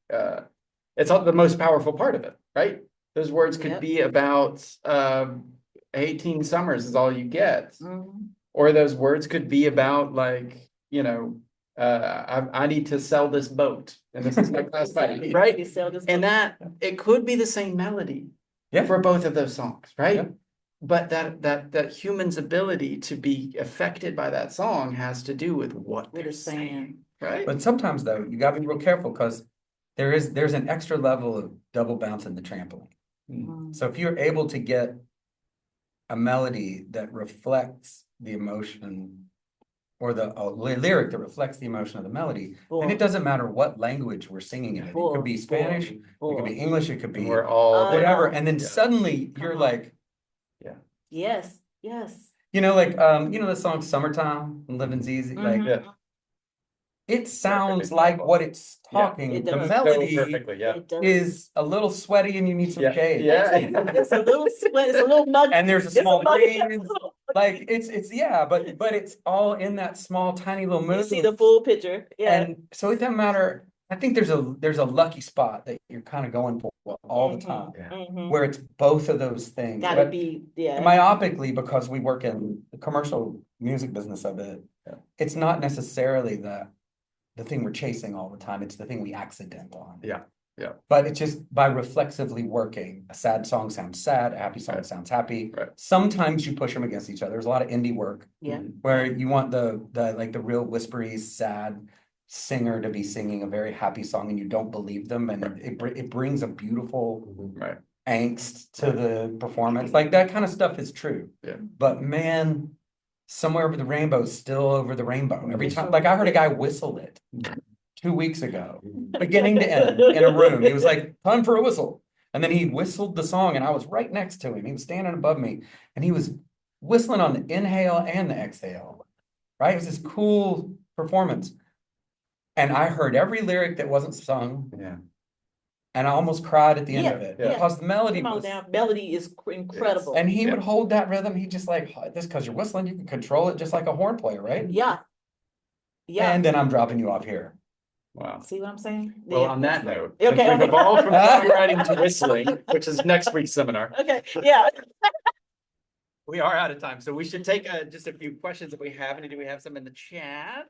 Speaker 2: it's the most powerful part of it, right? Those words could
Speaker 4: Yep.
Speaker 2: be about 18 summers is all you get.
Speaker 4: Mhm.
Speaker 2: Or those words could be about like, I need to sell this boat and this is my class fight, right?
Speaker 4: You sell this
Speaker 2: And
Speaker 4: book.
Speaker 2: that, it could be the same melody
Speaker 3: Yeah.
Speaker 2: for both of those songs, right?
Speaker 3: Yeah.
Speaker 2: But that human's ability to be affected by that song has to do with what
Speaker 4: What
Speaker 2: they're
Speaker 4: it's saying.
Speaker 2: saying, right?
Speaker 3: But sometimes though, you gotta be real careful because there's an extra level of double bouncing the trampoline.
Speaker 4: Mhm.
Speaker 3: So if you're able to get a melody that reflects the emotion or a lyric that reflects the emotion of the melody, then it doesn't matter what language we're singing it in. It could be Spanish, it could be English, it could
Speaker 2: And
Speaker 3: be
Speaker 2: we're all there.
Speaker 3: whatever. And then
Speaker 2: Yeah.
Speaker 3: suddenly you're
Speaker 4: on.
Speaker 3: like,
Speaker 4: Yes, yes.
Speaker 3: the song Summertime and Living's Easy, like
Speaker 4: Mhm.
Speaker 2: Yeah.
Speaker 3: it sounds
Speaker 2: Perfect
Speaker 3: like
Speaker 2: example.
Speaker 3: what it's
Speaker 2: Yeah.
Speaker 3: talking.
Speaker 4: It
Speaker 3: The
Speaker 4: does.
Speaker 3: melody
Speaker 2: Perfectly, yeah.
Speaker 4: It does.
Speaker 3: is a little sweaty and you need some
Speaker 2: Yeah.
Speaker 3: shade.
Speaker 2: Yeah.
Speaker 4: It's a little sweat, it's a little muggy.
Speaker 3: And there's a
Speaker 4: It's
Speaker 3: small
Speaker 4: muggy-
Speaker 3: breeze. Like it's yeah, but it's all in that small tiny little
Speaker 4: You
Speaker 3: move.
Speaker 4: see the full picture, yeah.
Speaker 3: And so it doesn't matter. I think there's a lucky spot that you're kind of going for all the time,
Speaker 2: Yeah.
Speaker 4: Mhm.
Speaker 3: where it's both of those things.
Speaker 4: Gotta
Speaker 3: But
Speaker 4: be, yeah.
Speaker 3: myopically, because we work in the commercial music business of it,
Speaker 2: Yeah.
Speaker 3: it's not necessarily the thing we're chasing all the time. It's the thing we accident on.
Speaker 2: Yeah. Yeah.
Speaker 3: But it's just by reflexively working, a sad song sounds sad, a happy song
Speaker 2: Right.
Speaker 3: sounds happy.
Speaker 2: Right.
Speaker 3: Sometimes you push them against each other. There's a lot of indie work
Speaker 4: Yeah.
Speaker 2: Mhm.
Speaker 3: where you want the real whispery, sad singer to be singing a very happy song and you don't believe them, and it brings a beautiful
Speaker 2: Right.
Speaker 3: angst to the performance. Like that kind of stuff is true.
Speaker 2: Yeah.
Speaker 3: But man, Somewhere Over the Rainbow is still over the rainbow. Every time, like I heard a guy whistle it 2 weeks ago, beginning to end in a room. He was like, time for a whistle. And then he whistled the song and I was right next to him. He was standing above me and he was whistling on the inhale and the exhale. Right? It was this cool performance. And I heard every lyric that wasn't sung.
Speaker 2: Yeah.
Speaker 3: And I almost cried at the end
Speaker 4: Yeah,
Speaker 3: of it
Speaker 4: yeah.
Speaker 3: because the melody
Speaker 4: Come on
Speaker 3: was,
Speaker 4: now, melody is incredible.
Speaker 3: and he
Speaker 2: Yeah.
Speaker 3: would hold that rhythm. He just like, this because you're whistling, you can control it just like a horn player, right?
Speaker 4: Yeah. Yeah,
Speaker 3: And then I'm dropping you off here.
Speaker 2: Wow.
Speaker 4: see what I'm saying?
Speaker 2: Well,
Speaker 4: Yeah.
Speaker 2: on that note,
Speaker 4: Okay.
Speaker 2: since we've evolved from songwriting to whistling, which is next week's seminar,
Speaker 4: Okay, yeah.
Speaker 2: we are out of time. So we should take just a few questions if we have any. Do we have some in the chat?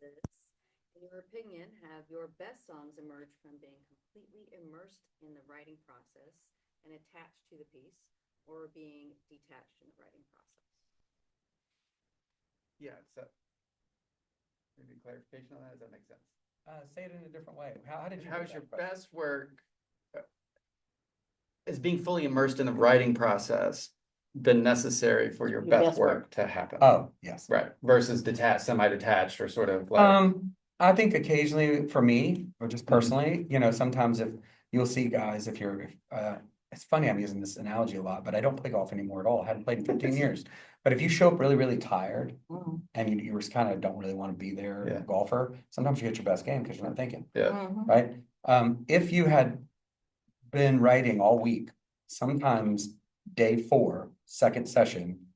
Speaker 5: In your opinion, have your best songs emerged from being completely immersed in the writing process and attached to the piece, or being detached in the writing process?
Speaker 2: Yeah, so maybe clarification on that. Does that make sense?
Speaker 3: Say it in a different way. How did you?
Speaker 2: How's
Speaker 3: do
Speaker 2: your
Speaker 3: that question?
Speaker 2: best work is being fully immersed in the writing process been necessary for your best work to happen?
Speaker 3: Oh, yes.
Speaker 2: Right, versus detached, semi-detached, or sort of like,
Speaker 3: I think occasionally for me, or just
Speaker 2: Mm-hmm.
Speaker 3: personally, sometimes if you'll see guys, it's funny, I'm using this analogy a lot, but I don't play golf anymore at all. I haven't played in 15 years. But if you show up really, really tired
Speaker 4: Mhm.
Speaker 3: and you just kind of don't really want to be there,
Speaker 2: Yeah.
Speaker 3: golfer, sometimes you hit your best game because you're not thinking,
Speaker 2: yeah,
Speaker 4: Mhm.
Speaker 3: right? If you had been writing all week, sometimes day 4, second session,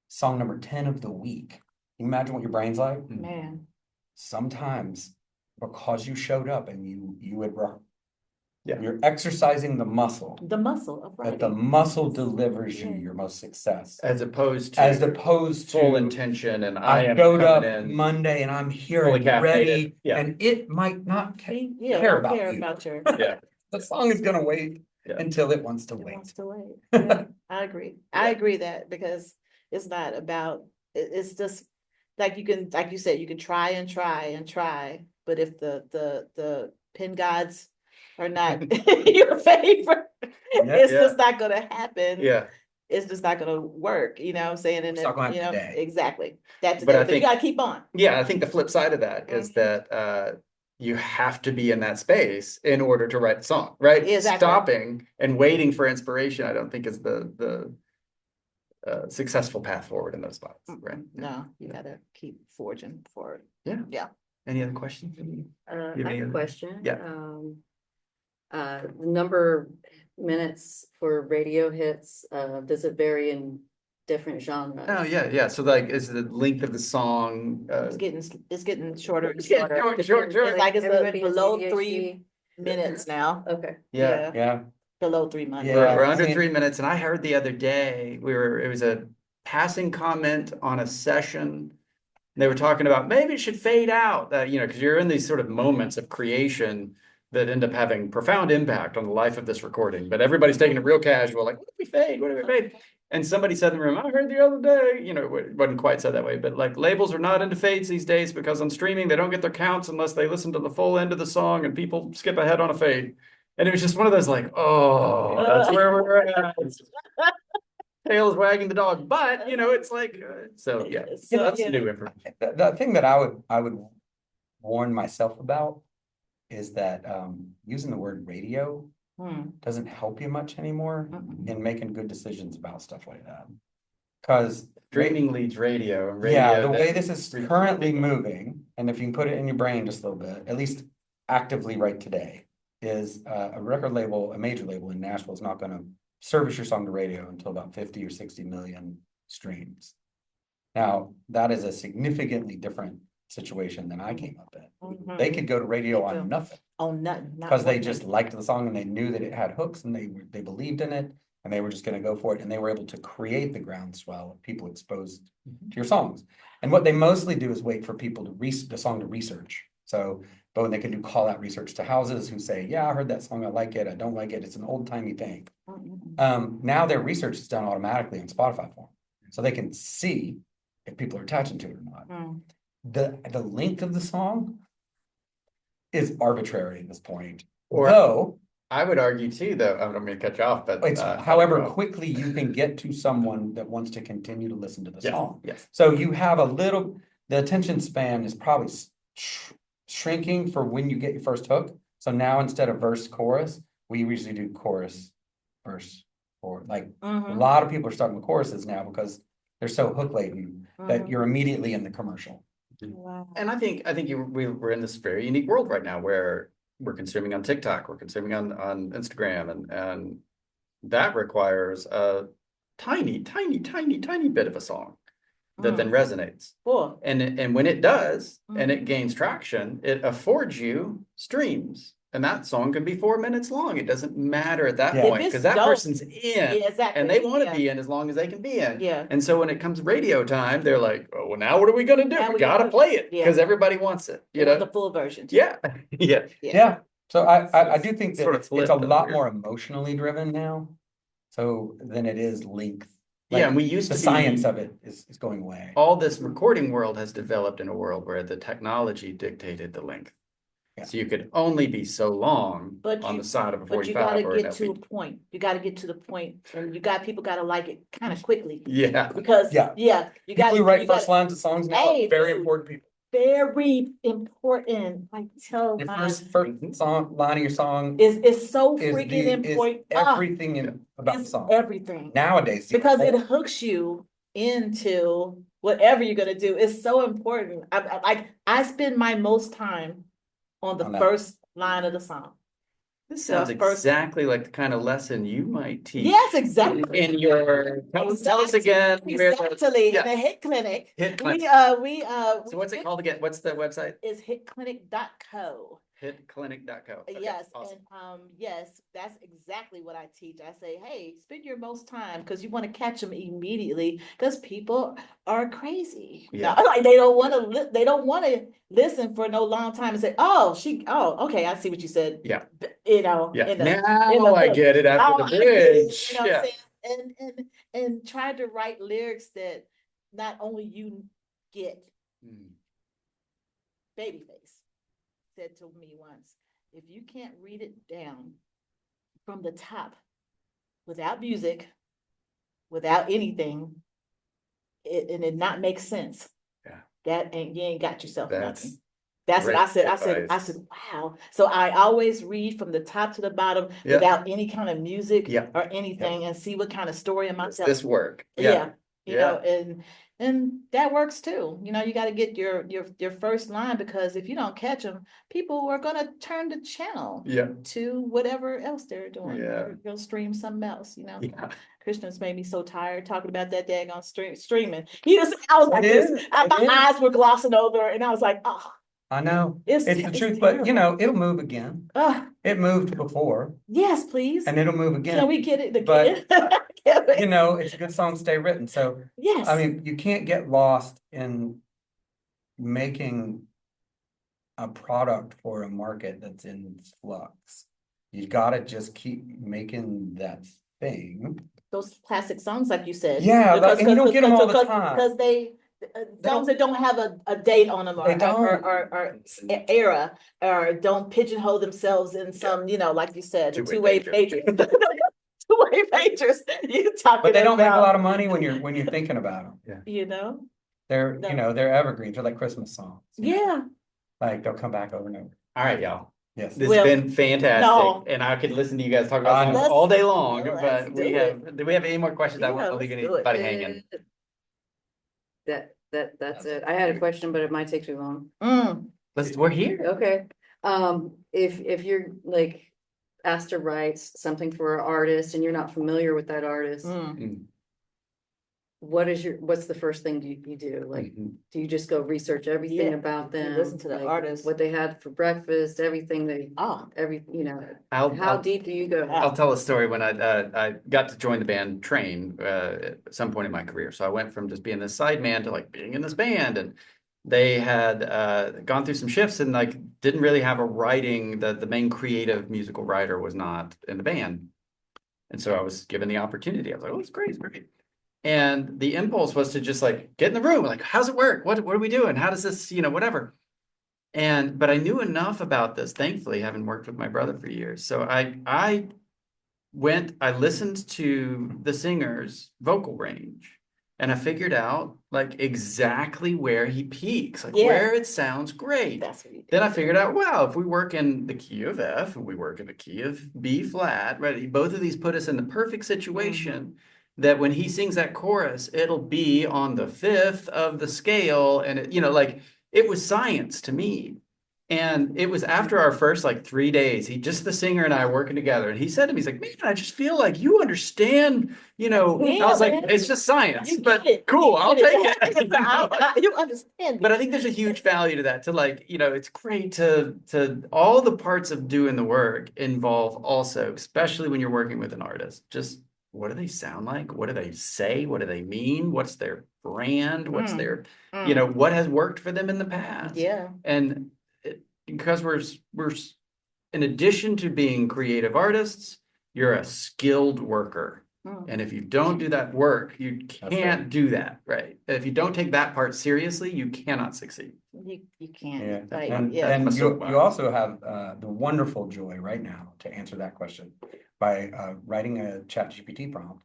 Speaker 3: song number 10 of the week. Can you imagine what your brain's like?
Speaker 4: Man,
Speaker 3: Sometimes because you showed up and you had
Speaker 2: Yeah.
Speaker 3: you're exercising the muscle,
Speaker 4: the muscle of
Speaker 3: that the
Speaker 4: writing.
Speaker 3: muscle delivers you
Speaker 4: Yeah.
Speaker 3: your most success,
Speaker 2: as opposed
Speaker 3: as
Speaker 2: to
Speaker 3: opposed
Speaker 2: full
Speaker 3: to
Speaker 2: intention and I
Speaker 3: I
Speaker 2: am
Speaker 3: showed up
Speaker 2: coming in.
Speaker 3: Monday and I'm here
Speaker 2: fully
Speaker 3: and
Speaker 2: caffeinated.
Speaker 3: ready,
Speaker 2: Yeah.
Speaker 3: and it might not
Speaker 4: Yeah,
Speaker 3: care
Speaker 4: don't
Speaker 3: about
Speaker 4: care
Speaker 3: you.
Speaker 4: about your.
Speaker 2: Yeah,
Speaker 3: The song is gonna wait
Speaker 2: Yeah.
Speaker 3: until it wants to
Speaker 4: It
Speaker 3: wait.
Speaker 4: wants to wait. Yeah, I agree. I agree that because it's not about, it's just like like you said, you can try and try and try, but if the pin gods are not in your favor, it's
Speaker 2: Yeah.
Speaker 4: just not gonna happen.
Speaker 2: yeah,
Speaker 4: It's just not gonna work, you know what I'm saying? And
Speaker 3: It's not gonna
Speaker 4: then,
Speaker 3: happen today.
Speaker 4: exactly. That's
Speaker 2: But I
Speaker 4: but you
Speaker 2: think-
Speaker 4: gotta keep on.
Speaker 2: yeah. I think the flip side of that is
Speaker 4: Mhm.
Speaker 2: that you have to be in that space in order to write the song, right?
Speaker 4: Exactly.
Speaker 2: Stopping and waiting for inspiration, I don't think is the successful path forward in those spots, right?
Speaker 4: No, you gotta keep forging forward.
Speaker 2: Yeah.
Speaker 4: Yeah.
Speaker 2: Any other questions?
Speaker 5: I
Speaker 2: have
Speaker 5: have
Speaker 2: any
Speaker 5: a
Speaker 2: other-
Speaker 5: question.
Speaker 2: Yeah.
Speaker 5: The number of minutes for radio hits, does it vary in different genres?
Speaker 2: Oh, yeah. So like, is the length of the song,
Speaker 4: It's getting shorter and
Speaker 2: It's getting
Speaker 4: shorter.
Speaker 2: short.
Speaker 4: It's like it's
Speaker 5: Everybody has
Speaker 4: below
Speaker 5: ADHD.
Speaker 4: 3 minutes now.
Speaker 5: Okay.
Speaker 2: yeah,
Speaker 3: Yeah,
Speaker 4: below 3 minutes.
Speaker 3: Yeah.
Speaker 2: We're under
Speaker 3: I mean-
Speaker 2: 3 minutes, and I heard the other day, it was a passing comment on a session. They were talking about maybe it should fade out, because you're in these sort of moments of creation that end up having profound impact on the life of this recording. But everybody's taking it real casual, like, what if we fade? What if we fade? And somebody said in the room, I heard the other day, it wasn't quite said that way, but like labels are not into fades these days because on streaming, they don't get their counts unless they listen to the full end of the song and people skip ahead on a fade. And it was just one of those like, oh, that's where we're at. Tail is wagging the dog, but it's like, so yeah,
Speaker 4: So,
Speaker 2: that's
Speaker 4: yeah.
Speaker 2: new information.
Speaker 3: The thing that I would warn myself about is that using the word radio doesn't help you much anymore in making good decisions about stuff like that. Because
Speaker 2: Streaming leads radio, and radio.
Speaker 3: yeah, the way
Speaker 2: then
Speaker 3: this is
Speaker 2: reads
Speaker 3: currently
Speaker 2: radio.
Speaker 3: moving, and if you can put it in your brain just a little bit, at least actively right today, is a record label, a major label in Nashville is not going to service your song to radio until about 50 or 60 million streams. Now, that is a significantly different situation than I came up in. They could go to radio
Speaker 4: Me too.
Speaker 3: on nothing
Speaker 4: Oh, nothing. not
Speaker 3: because they
Speaker 4: one
Speaker 3: just
Speaker 4: thing.
Speaker 3: liked the song and they knew that it had hooks and they believed in it and they were just going to go for it and they were able to create the groundswell of people exposed to your songs. And what they mostly do is wait for people to the song to research. So, but when they can do call out research to houses who say, yeah, I heard that song, I like it, I don't like it. It's an old timey thing. Now their research is done automatically on Spotify for them. So they can see if people are attaching to it or not. The length of the song is arbitrary at this point.
Speaker 2: Or-
Speaker 3: Though
Speaker 2: I would argue too, though, I don't mean to cut you off, but
Speaker 3: it's
Speaker 2: I
Speaker 3: however
Speaker 2: don't know.
Speaker 3: quickly you can get to someone that wants to continue to listen to the
Speaker 2: Yes,
Speaker 3: song.
Speaker 2: yes.
Speaker 3: So you have the attention span is probably shrinking for when you get your first hook. So now instead of verse chorus, we usually do chorus, verse, or like a lot of people are starting with choruses now because they're so hook laden that you're immediately in the commercial.
Speaker 4: Wow.
Speaker 2: And I think we're in this very unique world right now where we're consuming on TikTok, we're consuming on Instagram, and that requires a tiny bit of a song that then resonates.
Speaker 4: Cool.
Speaker 2: And when it does, and it gains traction, it affords you streams. And that song can be 4 minutes long. It doesn't matter at that
Speaker 3: Yeah.
Speaker 2: point
Speaker 4: If
Speaker 2: because
Speaker 4: it's
Speaker 2: that
Speaker 4: dope-
Speaker 2: person's in.
Speaker 4: Yeah, exactly.
Speaker 2: And they want to
Speaker 4: Yeah.
Speaker 2: be in as long as they can be in.
Speaker 4: Yeah.
Speaker 2: And so when it comes radio time, they're like, oh, well, now what are we going to do?
Speaker 4: Now
Speaker 2: We
Speaker 4: we
Speaker 2: got to
Speaker 4: gotta-
Speaker 2: play it
Speaker 4: yeah.
Speaker 2: because everybody wants it. You know?
Speaker 4: The full version.
Speaker 2: Yeah. Yeah.
Speaker 3: Yeah. So I do think that
Speaker 2: Sort of
Speaker 3: it's
Speaker 2: flip
Speaker 3: a
Speaker 2: of
Speaker 3: lot
Speaker 2: weird.
Speaker 3: more emotionally driven now. So than it is length.
Speaker 2: Yeah. And we used
Speaker 3: The
Speaker 2: to
Speaker 3: science
Speaker 2: be,
Speaker 3: of it is going away.
Speaker 2: all this recording world has developed in a world where the technology dictated the length.
Speaker 3: Yeah.
Speaker 2: So you could only be so long
Speaker 4: But
Speaker 2: on
Speaker 4: you-
Speaker 2: the side of a
Speaker 4: But you
Speaker 2: 45
Speaker 4: gotta
Speaker 2: or an
Speaker 4: get to a
Speaker 2: LP.
Speaker 4: point. You gotta get to the point, and people gotta like it kind of quickly.
Speaker 2: Yeah.
Speaker 4: Because,
Speaker 3: Yeah.
Speaker 4: you
Speaker 3: People
Speaker 4: gotta.
Speaker 3: who write
Speaker 4: you
Speaker 3: first
Speaker 4: gotta-
Speaker 3: lines of songs now
Speaker 4: Hey,
Speaker 3: are very
Speaker 4: dude.
Speaker 3: important people.
Speaker 4: Very important. I tell
Speaker 3: Your
Speaker 4: my,
Speaker 3: first song, line of your song
Speaker 4: is so
Speaker 3: is
Speaker 4: freaking important.
Speaker 3: everything about the
Speaker 4: It's
Speaker 3: song.
Speaker 4: everything.
Speaker 3: Nowadays,
Speaker 4: Because it hooks you into whatever you're gonna do. It's so important. I spend my most time on the
Speaker 3: On that.
Speaker 4: first line of the song.
Speaker 2: This sounds
Speaker 4: first-
Speaker 2: exactly like the kind of lesson you might teach.
Speaker 4: Yes, exactly.
Speaker 2: In your, tell us again. where the-
Speaker 4: Exactly, in
Speaker 2: yeah.
Speaker 4: the hit clinic.
Speaker 2: Hit clinic.
Speaker 4: So
Speaker 2: what's it called again? What's the website?
Speaker 4: Is hitclinic.co.
Speaker 2: Hitclinic.co. Okay,
Speaker 4: Yes,
Speaker 2: awesome.
Speaker 4: and yes, that's exactly what I teach. I say, hey, spend your most time because you want to catch them immediately because people are crazy.
Speaker 2: Yeah.
Speaker 4: Like they don't want to listen for no long time and say, oh, okay, I see what you said.
Speaker 2: Yeah.
Speaker 4: Yeah.
Speaker 2: Now
Speaker 4: in the
Speaker 2: I
Speaker 4: hook.
Speaker 2: get it after
Speaker 4: Oh,
Speaker 2: the
Speaker 4: I get it,
Speaker 2: bridge.
Speaker 4: you know what
Speaker 2: Yeah.
Speaker 4: I'm saying? And try to write lyrics that not only you get.
Speaker 2: Mm.
Speaker 4: Babyface said to me once, if you can't read it down from the top without music, without anything, and it not make sense.
Speaker 2: Yeah.
Speaker 4: You ain't got yourself
Speaker 2: That's
Speaker 4: nothing. That's what
Speaker 2: great
Speaker 4: I said. I
Speaker 2: advice.
Speaker 4: said, wow. So I always read from the top to the bottom
Speaker 2: Yeah.
Speaker 4: without any kind of music
Speaker 2: Yeah.
Speaker 4: or anything and see what kind of story am I
Speaker 2: Does
Speaker 4: telling.
Speaker 2: this work?
Speaker 4: Yeah. You
Speaker 2: Yeah.
Speaker 4: know, and that works too. You know, you got to get your first line because if you don't catch them, people are gonna turn the channel
Speaker 2: Yeah.
Speaker 4: to whatever else they're doing.
Speaker 2: Yeah.
Speaker 4: They'll stream something else. You know,
Speaker 2: Yeah.
Speaker 4: Kristian's made me so tired talking about that daggone streaming. I was like
Speaker 3: It
Speaker 4: this.
Speaker 3: is.
Speaker 4: My
Speaker 3: It is.
Speaker 4: eyes were glossing over, and I was like, oh,
Speaker 3: I know.
Speaker 4: it's
Speaker 3: It's the truth, but you
Speaker 4: terrible.
Speaker 3: know, it'll move again.
Speaker 4: Ugh.
Speaker 3: It moved before
Speaker 4: Yes, please.
Speaker 3: and it'll move again.
Speaker 4: Can we get it
Speaker 3: But,
Speaker 4: again? Can we?
Speaker 3: You know, it's a good song, stay written. So,
Speaker 4: Yes.
Speaker 3: I mean, you can't get lost in making a product for a market that's in flux. You gotta just keep making that thing.
Speaker 4: Those classic songs, like you said.
Speaker 3: Yeah, but and you don't get them all the time.
Speaker 4: Because they, songs that don't have a date on them
Speaker 3: They
Speaker 4: or,
Speaker 3: don't.
Speaker 4: or era, or don't pigeonhole themselves in some, you know, like you said, the
Speaker 2: Two-way
Speaker 4: two-way pages. Two-way pages, you talking
Speaker 3: But they don't make a
Speaker 4: about,
Speaker 3: lot of money when you're thinking about them.
Speaker 4: you know?
Speaker 3: They're,
Speaker 4: No.
Speaker 3: you know, they're evergreens. They're like Christmas songs. you know?
Speaker 4: Yeah.
Speaker 3: Like they'll come back over and over.
Speaker 2: All right, y'all.
Speaker 3: Yes.
Speaker 2: This
Speaker 4: Well,
Speaker 2: has been fantastic,
Speaker 4: no.
Speaker 2: and I could listen to you guys talk about songs
Speaker 4: Let's-
Speaker 2: all day long,
Speaker 4: let's
Speaker 2: but
Speaker 4: do
Speaker 2: do we have any more questions? I
Speaker 4: Yeah,
Speaker 2: won't leave
Speaker 4: let's do it.
Speaker 2: anybody hanging.
Speaker 5: That's it. I had a question, but it might take too long.
Speaker 2: We're here.
Speaker 5: Okay, if you're like asked to write something for an artist and you're not familiar with that artist, what's the first thing you do? Like, do you just go research everything
Speaker 4: Yeah,
Speaker 5: about
Speaker 4: you
Speaker 5: them?
Speaker 4: listen to the
Speaker 5: like,
Speaker 4: artist.
Speaker 5: what they had for breakfast, everything
Speaker 4: Oh,
Speaker 5: you know,
Speaker 2: I'll
Speaker 5: how deep do you go?
Speaker 2: I'll tell a story when I got to join the band Train at some point in my career. So I went from just being this side man to like being in this band, and they had gone through some shifts and like didn't really have a writing. The main creative musical writer was not in the band, and so I was given the opportunity. I was like, oh, it's great, it's great. And the impulse was to just like get in the room, like, how's it work? What are we doing? How does this, whatever. But I knew enough about this, thankfully, having worked with my brother for years. So I listened to the singer's vocal range, and I figured out like exactly where he peaks, like
Speaker 4: Yeah.
Speaker 2: where it sounds great.
Speaker 4: that's what you did.
Speaker 2: Then I figured out, wow, if we work in the key of F and we work in the key of B flat, right? Both of these put us in the perfect situation that when he sings that chorus, it'll be on the fifth of the scale. And it was science to me. And it was after our first like 3 days, the singer and I are working together. And he said to me, he's like, man, I just feel like you understand, I was like,
Speaker 4: man.
Speaker 2: it's just science,
Speaker 4: You
Speaker 2: but
Speaker 4: get it.
Speaker 2: cool,
Speaker 4: You
Speaker 2: I'll
Speaker 4: get
Speaker 2: take
Speaker 4: it.
Speaker 2: it.
Speaker 4: You understand.
Speaker 2: But I think there's a huge value to that, to like, it's great to all the parts of doing the work involve also, especially when you're working with an artist, just what do they sound like? What do they say? What do they mean? What's their brand? What's their, what has worked for them in the past?
Speaker 4: Yeah.
Speaker 2: And because we're in addition to being creative artists, you're a skilled worker. And if you don't do that work, you can't do that, right? If you don't take that part seriously, you cannot succeed.
Speaker 4: You can't.
Speaker 3: Yeah.
Speaker 4: Right.
Speaker 3: And
Speaker 4: Yeah.
Speaker 3: and
Speaker 2: My
Speaker 3: you
Speaker 2: soapbox.
Speaker 3: also have the wonderful joy right now to answer that question by writing a ChatGPT prompt,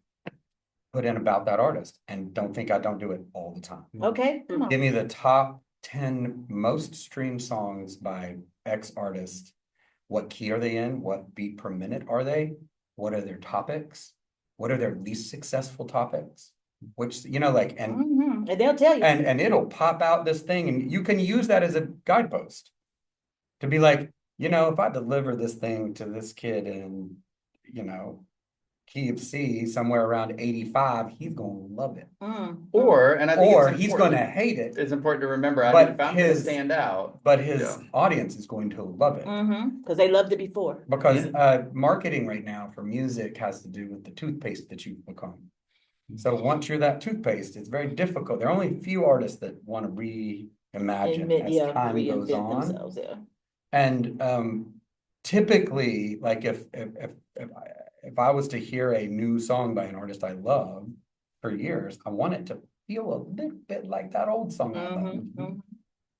Speaker 3: put in about that artist, and don't think I don't do it all the time.
Speaker 4: Okay. Come on.
Speaker 3: Give me the top 10 most streamed songs by X artist. What key are they in? What beat per minute are they? What are their topics? What are their least successful topics? Which, and
Speaker 4: And they'll tell you.
Speaker 3: and it'll pop out this thing, and you can use that as a guidepost to be like, if I deliver this thing to this kid in, key of C somewhere around 85, he's gonna love it.
Speaker 2: Or
Speaker 3: He's gonna hate it.
Speaker 2: It's important to remember,
Speaker 3: But
Speaker 2: if I'm gonna stand out.
Speaker 3: But his audience is going to love it.
Speaker 4: Because they loved it before.
Speaker 3: Because marketing right now for music has to do with the toothpaste that you've become. So once you're that toothpaste, it's very difficult. There are only a few artists that want to reimagine as time goes on.
Speaker 4: Themselves, yeah.
Speaker 3: And typically, like if I was to hear a new song by an artist I love for years, I want it to feel a little bit like that old song I love.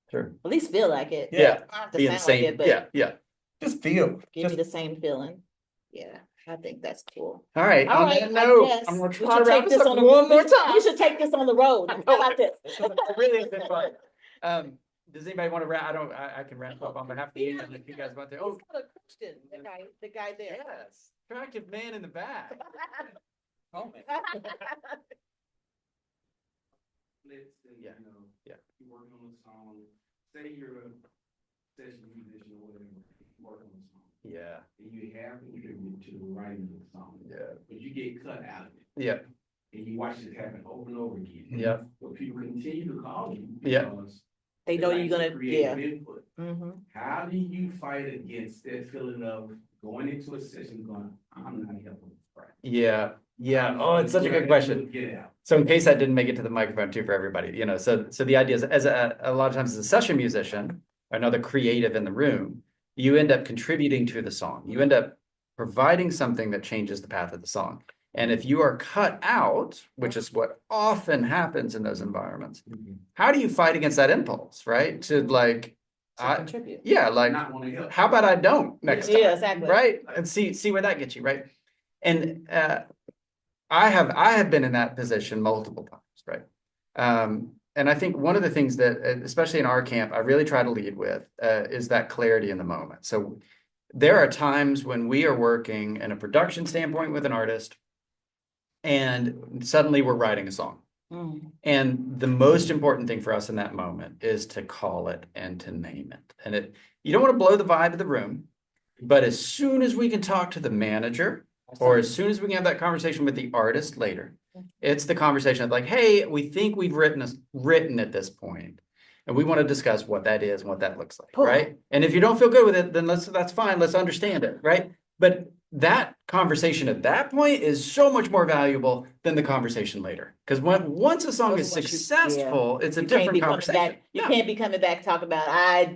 Speaker 2: Sure.
Speaker 4: At least feel like it.
Speaker 2: Yeah.
Speaker 4: I have to
Speaker 2: Be in the
Speaker 4: sound like
Speaker 2: same,
Speaker 4: it, but
Speaker 2: yeah.
Speaker 3: Just feel.
Speaker 4: give me the same feeling. Yeah, I think that's cool.
Speaker 2: All right.
Speaker 4: All
Speaker 2: On
Speaker 4: right,
Speaker 2: that
Speaker 4: I
Speaker 2: note,
Speaker 4: guess
Speaker 2: I'm gonna
Speaker 4: we
Speaker 2: try
Speaker 4: should
Speaker 2: to wrap
Speaker 4: take
Speaker 2: this
Speaker 4: this
Speaker 2: up
Speaker 4: on
Speaker 2: one more time.
Speaker 4: You should take this on the road. How about this?
Speaker 2: It really has been fun. Does anybody want to wrap? I can wrap up on behalf of the union if you guys want to. Oh,
Speaker 4: He's got a Christian, the guy there.
Speaker 2: yes. Attractive man in the back.
Speaker 3: Oh, man.
Speaker 2: Yeah. Yeah.
Speaker 6: You working on a song, say you're a session musician or whatever, working on a song.
Speaker 2: Yeah.
Speaker 6: And you have contributed to the writing of the song.
Speaker 2: Yeah.
Speaker 6: But you get cut out of it.
Speaker 2: Yeah.
Speaker 6: And you watch it happen over and over again.
Speaker 2: Yeah.
Speaker 6: But people continue to call you.
Speaker 2: Yeah.
Speaker 6: Because
Speaker 4: They know you're gonna,
Speaker 6: create
Speaker 4: yeah.
Speaker 6: input.
Speaker 4: Mm-hmm.
Speaker 6: How do you fight against that feeling of going into a session going, I'm not helping.
Speaker 2: Yeah, yeah. Oh, it's such a good question.
Speaker 6: Get out.
Speaker 2: So in case I didn't make it to the microphone too for everybody, so the idea is as a lot of times as a session musician, another creative in the room, you end up contributing to the song. You end up providing something that changes the path of the song. And if you are cut out, which is what often happens in those environments, how do you fight against that impulse, right? To like,
Speaker 4: Contribute.
Speaker 2: yeah, like,
Speaker 6: Not want to help.
Speaker 2: how about I don't next time?
Speaker 4: Yeah, exactly.
Speaker 2: Right? And see where that gets you, right? And I have been in that position multiple times, right? And I think one of the things that, especially in our camp, I really try to lead with is that clarity in the moment. So there are times when we are working in a production standpoint with an artist, and suddenly we're writing a song. And the most important thing for us in that moment is to call it and to name it. And you don't want to blow the vibe of the room, but as soon as we can talk to the manager, or as soon as we can have that conversation with the artist later, it's the conversation of like, hey, we think we've written at this point, and we want to discuss what that is and what that looks like, right? And if you don't feel good with it, then that's fine. Let's understand it, right? But that conversation at that point is so much more valuable than the conversation later. Because once a song is successful, it's a different conversation.
Speaker 4: You can't be coming back talking about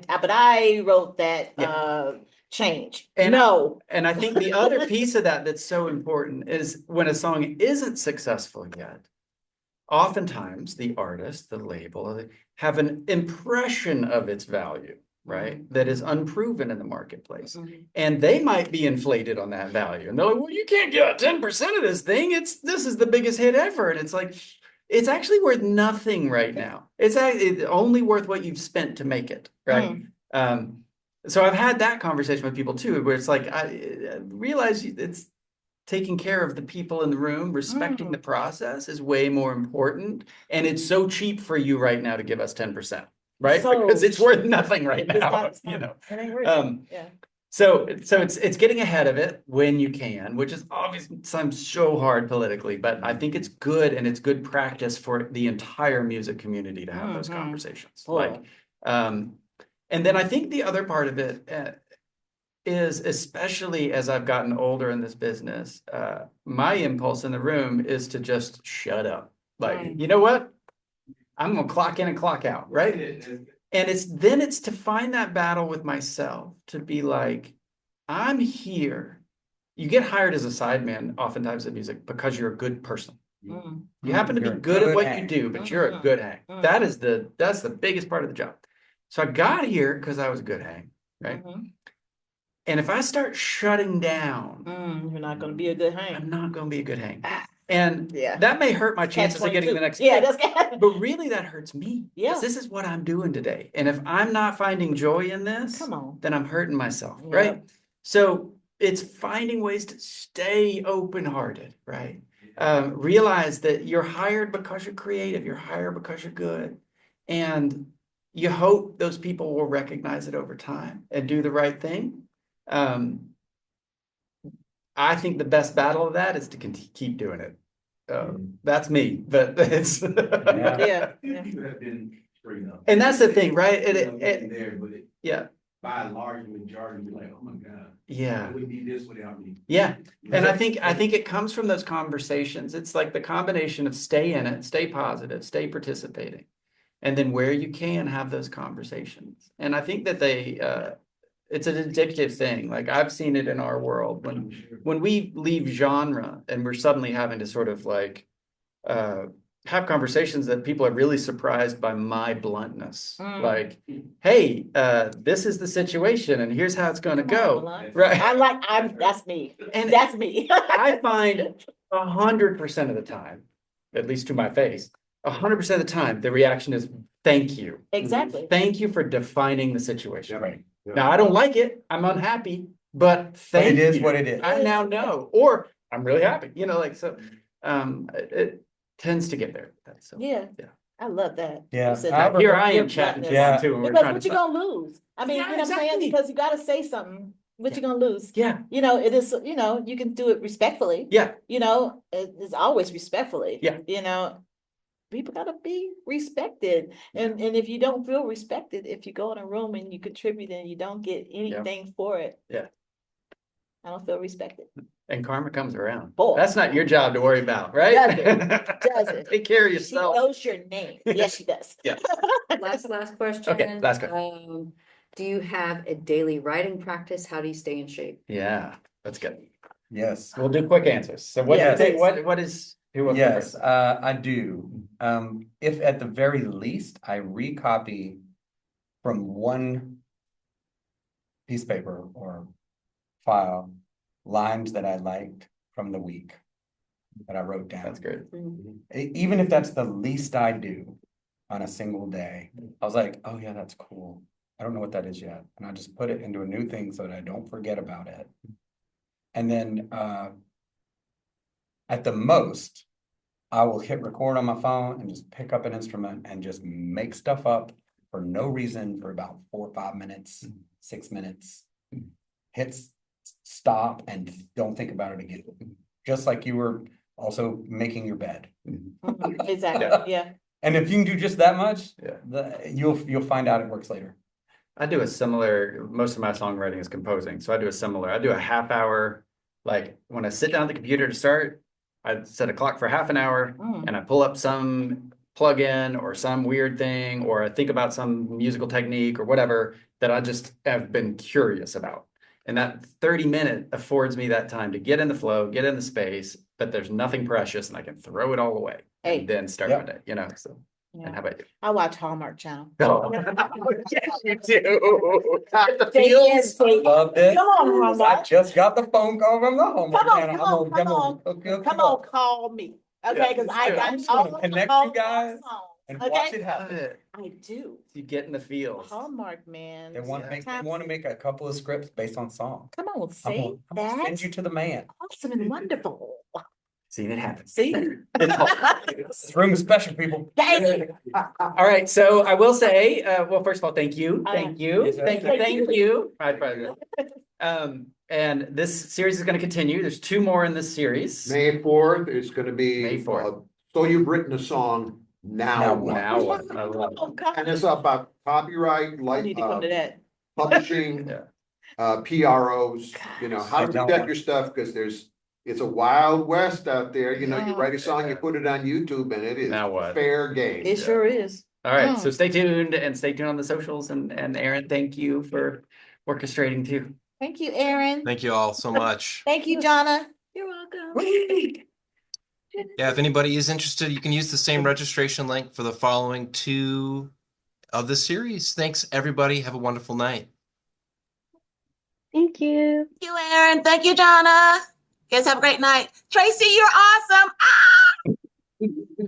Speaker 4: but I wrote that change.
Speaker 2: And
Speaker 4: no.
Speaker 2: And I think the other piece of that that's so important is when a song isn't successful yet, oftentimes the artist, the label, have an impression of its value, right? That is unproven in the marketplace. And they might be inflated on that value. And they're like, well, you can't get 10% of this thing. This is the biggest hit ever. And it's like, it's actually worth nothing right now. It's only worth what you've spent to make it, right? So I've had that conversation with people too, where it's like, I realize it's taking care of the people in the room, respecting the process is way more important. And it's so cheap for you right now to give us 10%, right? Because it's worth nothing right now, you know?
Speaker 4: It ain't worth it.
Speaker 2: So it's getting ahead of it when you can, which is obviously sometimes so hard politically, but I think it's good and it's good practice for the entire music community to have those conversations. Like, and then I think the other part of it is, especially as I've gotten older in this business, my impulse in the room is to just shut up. Like, you know what? I'm gonna clock in and clock out, right? And it's to find that battle with myself, to be like, I'm here. You get hired as a sideman oftentimes in music because you're a good person. You happen to be good at what you do, but you're a good hang. That's the biggest part of the job. So I got here because I was a good hang, right? And if I start shutting down,
Speaker 4: you're not going to be a good hang.
Speaker 2: I'm not going to be a good hang. And that may hurt my chances of getting the next
Speaker 4: gig.
Speaker 2: But really that hurts me.
Speaker 4: Yeah.
Speaker 2: This is what I'm doing today. And if I'm not finding joy in this, then I'm hurting myself, right? So it's finding ways to stay open-hearted, right? Realize that you're hired because you're creative. You're hired because you're good. And you hope those people will recognize it over time and do the right thing. I think the best battle of that is to keep doing it. That's me, but it's
Speaker 6: You have been straight up.
Speaker 2: And that's the thing, right?
Speaker 6: By a large majority, you're like, oh my God.
Speaker 2: Yeah.
Speaker 6: We need this without me.
Speaker 2: Yeah. And I think it comes from those conversations. It's like the combination of stay in it, stay positive, stay participating. And then where you can have those conversations. And I think that it's an addictive thing. Like I've seen it in our world when we leave genre and we're suddenly having to sort of like have conversations that people are really surprised by my bluntness. Like, hey, this is the situation and here's how it's going to go. Right.
Speaker 4: That's me. And that's me.
Speaker 2: I find 100% of the time, at least to my face, 100% of the time, the reaction is thank you.
Speaker 4: Exactly.
Speaker 2: Thank you for defining the situation. Right. Now, I don't like it. I'm unhappy, but thank you.
Speaker 3: It is what it is.
Speaker 2: I now know, or I'm really happy, so it tends to get there. So,
Speaker 4: I love that.
Speaker 3: Yeah.
Speaker 2: Here I am chatting to you too.
Speaker 4: Because what you gonna lose? I mean, you know what I'm saying? Because you got to say something. What you gonna lose?
Speaker 2: Yeah.
Speaker 4: It is, you can do it respectfully.
Speaker 2: Yeah.
Speaker 4: It's always respectfully.
Speaker 2: Yeah.
Speaker 4: People gotta be respected. And if you don't feel respected, if you go in a room and you contribute and you don't get anything for it.
Speaker 2: Yeah.
Speaker 4: I don't feel respected.
Speaker 2: And karma comes around.
Speaker 4: Boy.
Speaker 2: That's not your job to worry about, right?
Speaker 4: Doesn't.
Speaker 2: Take care of
Speaker 4: She
Speaker 2: yourself.
Speaker 4: knows your name. Yes, she does.
Speaker 2: Yeah.
Speaker 5: Last question.
Speaker 2: Okay, last question.
Speaker 5: Do you have a daily writing practice? How do you stay in shape?
Speaker 2: Yeah, that's good.
Speaker 3: Yes.
Speaker 2: We'll do quick answers. So what,
Speaker 3: Yes.
Speaker 2: what is, who wants to go
Speaker 3: Yes,
Speaker 2: first?
Speaker 3: I do. If at the very least, I recopy from one piece of paper or file lines that I liked from the week that I wrote down.
Speaker 2: That's great.
Speaker 3: Even if that's the least I do on a single day, I was like, oh yeah, that's cool. I don't know what that is yet. And I just put it into a new thing so that I don't forget about it. And then at the most, I will hit record on my phone and just pick up an instrument and just make stuff up for no reason for about 4 or 5 minutes, 6 minutes. Hit stop and don't think about it again. Just like you were also making your bed.
Speaker 4: Exactly, yeah.
Speaker 3: And if you can do just that much,
Speaker 2: Yeah.
Speaker 3: you'll find out it works later.
Speaker 2: I do a similar, most of my songwriting is composing. So I do a half hour, like when I sit down at the computer to start, I set a clock for half an hour and I pull up some plugin or some weird thing, or I think about some musical technique or whatever that I just have been curious about. And that 30-minute affords me that time to get in the flow, get in the space, but there's nothing precious and I can throw it all away and then start my day, so. And how about you?
Speaker 4: I watch Hallmark Channel.
Speaker 2: Oh, yes, you do. Got the feels.
Speaker 3: Loved it.
Speaker 4: Come on,
Speaker 3: I
Speaker 4: Hallmark.
Speaker 3: just got the phone call from the Hallmark
Speaker 4: Come on,
Speaker 3: Channel.
Speaker 4: come on,
Speaker 3: I'm
Speaker 4: come
Speaker 3: gonna
Speaker 4: on.
Speaker 3: hook you
Speaker 4: Come
Speaker 3: up.
Speaker 4: on, call me. Okay,
Speaker 2: Yeah,
Speaker 4: because
Speaker 2: let's
Speaker 4: I
Speaker 2: do it.
Speaker 4: got
Speaker 3: I'm just gonna
Speaker 4: all
Speaker 3: connect
Speaker 4: the
Speaker 3: you guys
Speaker 4: songs.
Speaker 3: and
Speaker 4: Okay?
Speaker 3: watch it
Speaker 2: Love
Speaker 3: happen.
Speaker 2: it.
Speaker 4: I do.
Speaker 2: You get in the feels.
Speaker 4: Hallmark, man.
Speaker 3: They want to make
Speaker 4: Sometimes-
Speaker 3: a couple of scripts based on songs.
Speaker 4: Come on,
Speaker 3: I'm
Speaker 4: say
Speaker 3: gonna send
Speaker 4: that.
Speaker 3: you to the man.
Speaker 4: Awesome and wonderful.
Speaker 2: See, it happens.
Speaker 4: See?
Speaker 3: This room is special, people.
Speaker 4: Hey.
Speaker 2: All right, so I will say, well, first of all, thank you,
Speaker 3: Yes, sir.
Speaker 2: thank you. And this series is going to continue. There's 2 more in this series.
Speaker 1: May 4th is gonna
Speaker 2: May
Speaker 1: be,
Speaker 2: 4th.
Speaker 1: so you've written a song, now
Speaker 3: Now
Speaker 1: what?
Speaker 2: Now what? I love it.
Speaker 4: Oh, God.
Speaker 1: And it's about copyright,
Speaker 4: I
Speaker 1: like,
Speaker 4: need to come to that.
Speaker 1: publishing,
Speaker 2: Yeah.
Speaker 1: PROs, how to
Speaker 3: I don't
Speaker 1: protect
Speaker 3: want-
Speaker 1: your stuff, because it's a wild west out there, you
Speaker 4: Yeah.
Speaker 1: write a song, you put it on YouTube, and it is
Speaker 2: Now what?
Speaker 1: fair game.
Speaker 4: It sure is.
Speaker 2: All right, so stay tuned on the socials, and Aaron, thank you for orchestrating too.
Speaker 4: Thank you, Aaron.
Speaker 7: Thank you all so much.
Speaker 4: Thank you, Jonna.
Speaker 5: You're welcome.
Speaker 7: Yeah, if anybody is interested, you can use the same registration link for the following 2 of the series. Thanks, everybody. Have a wonderful night.
Speaker 8: Thank you.
Speaker 9: Thank you, Aaron. Thank you, Donna. You guys have a great night. Traci, you're awesome. Ah!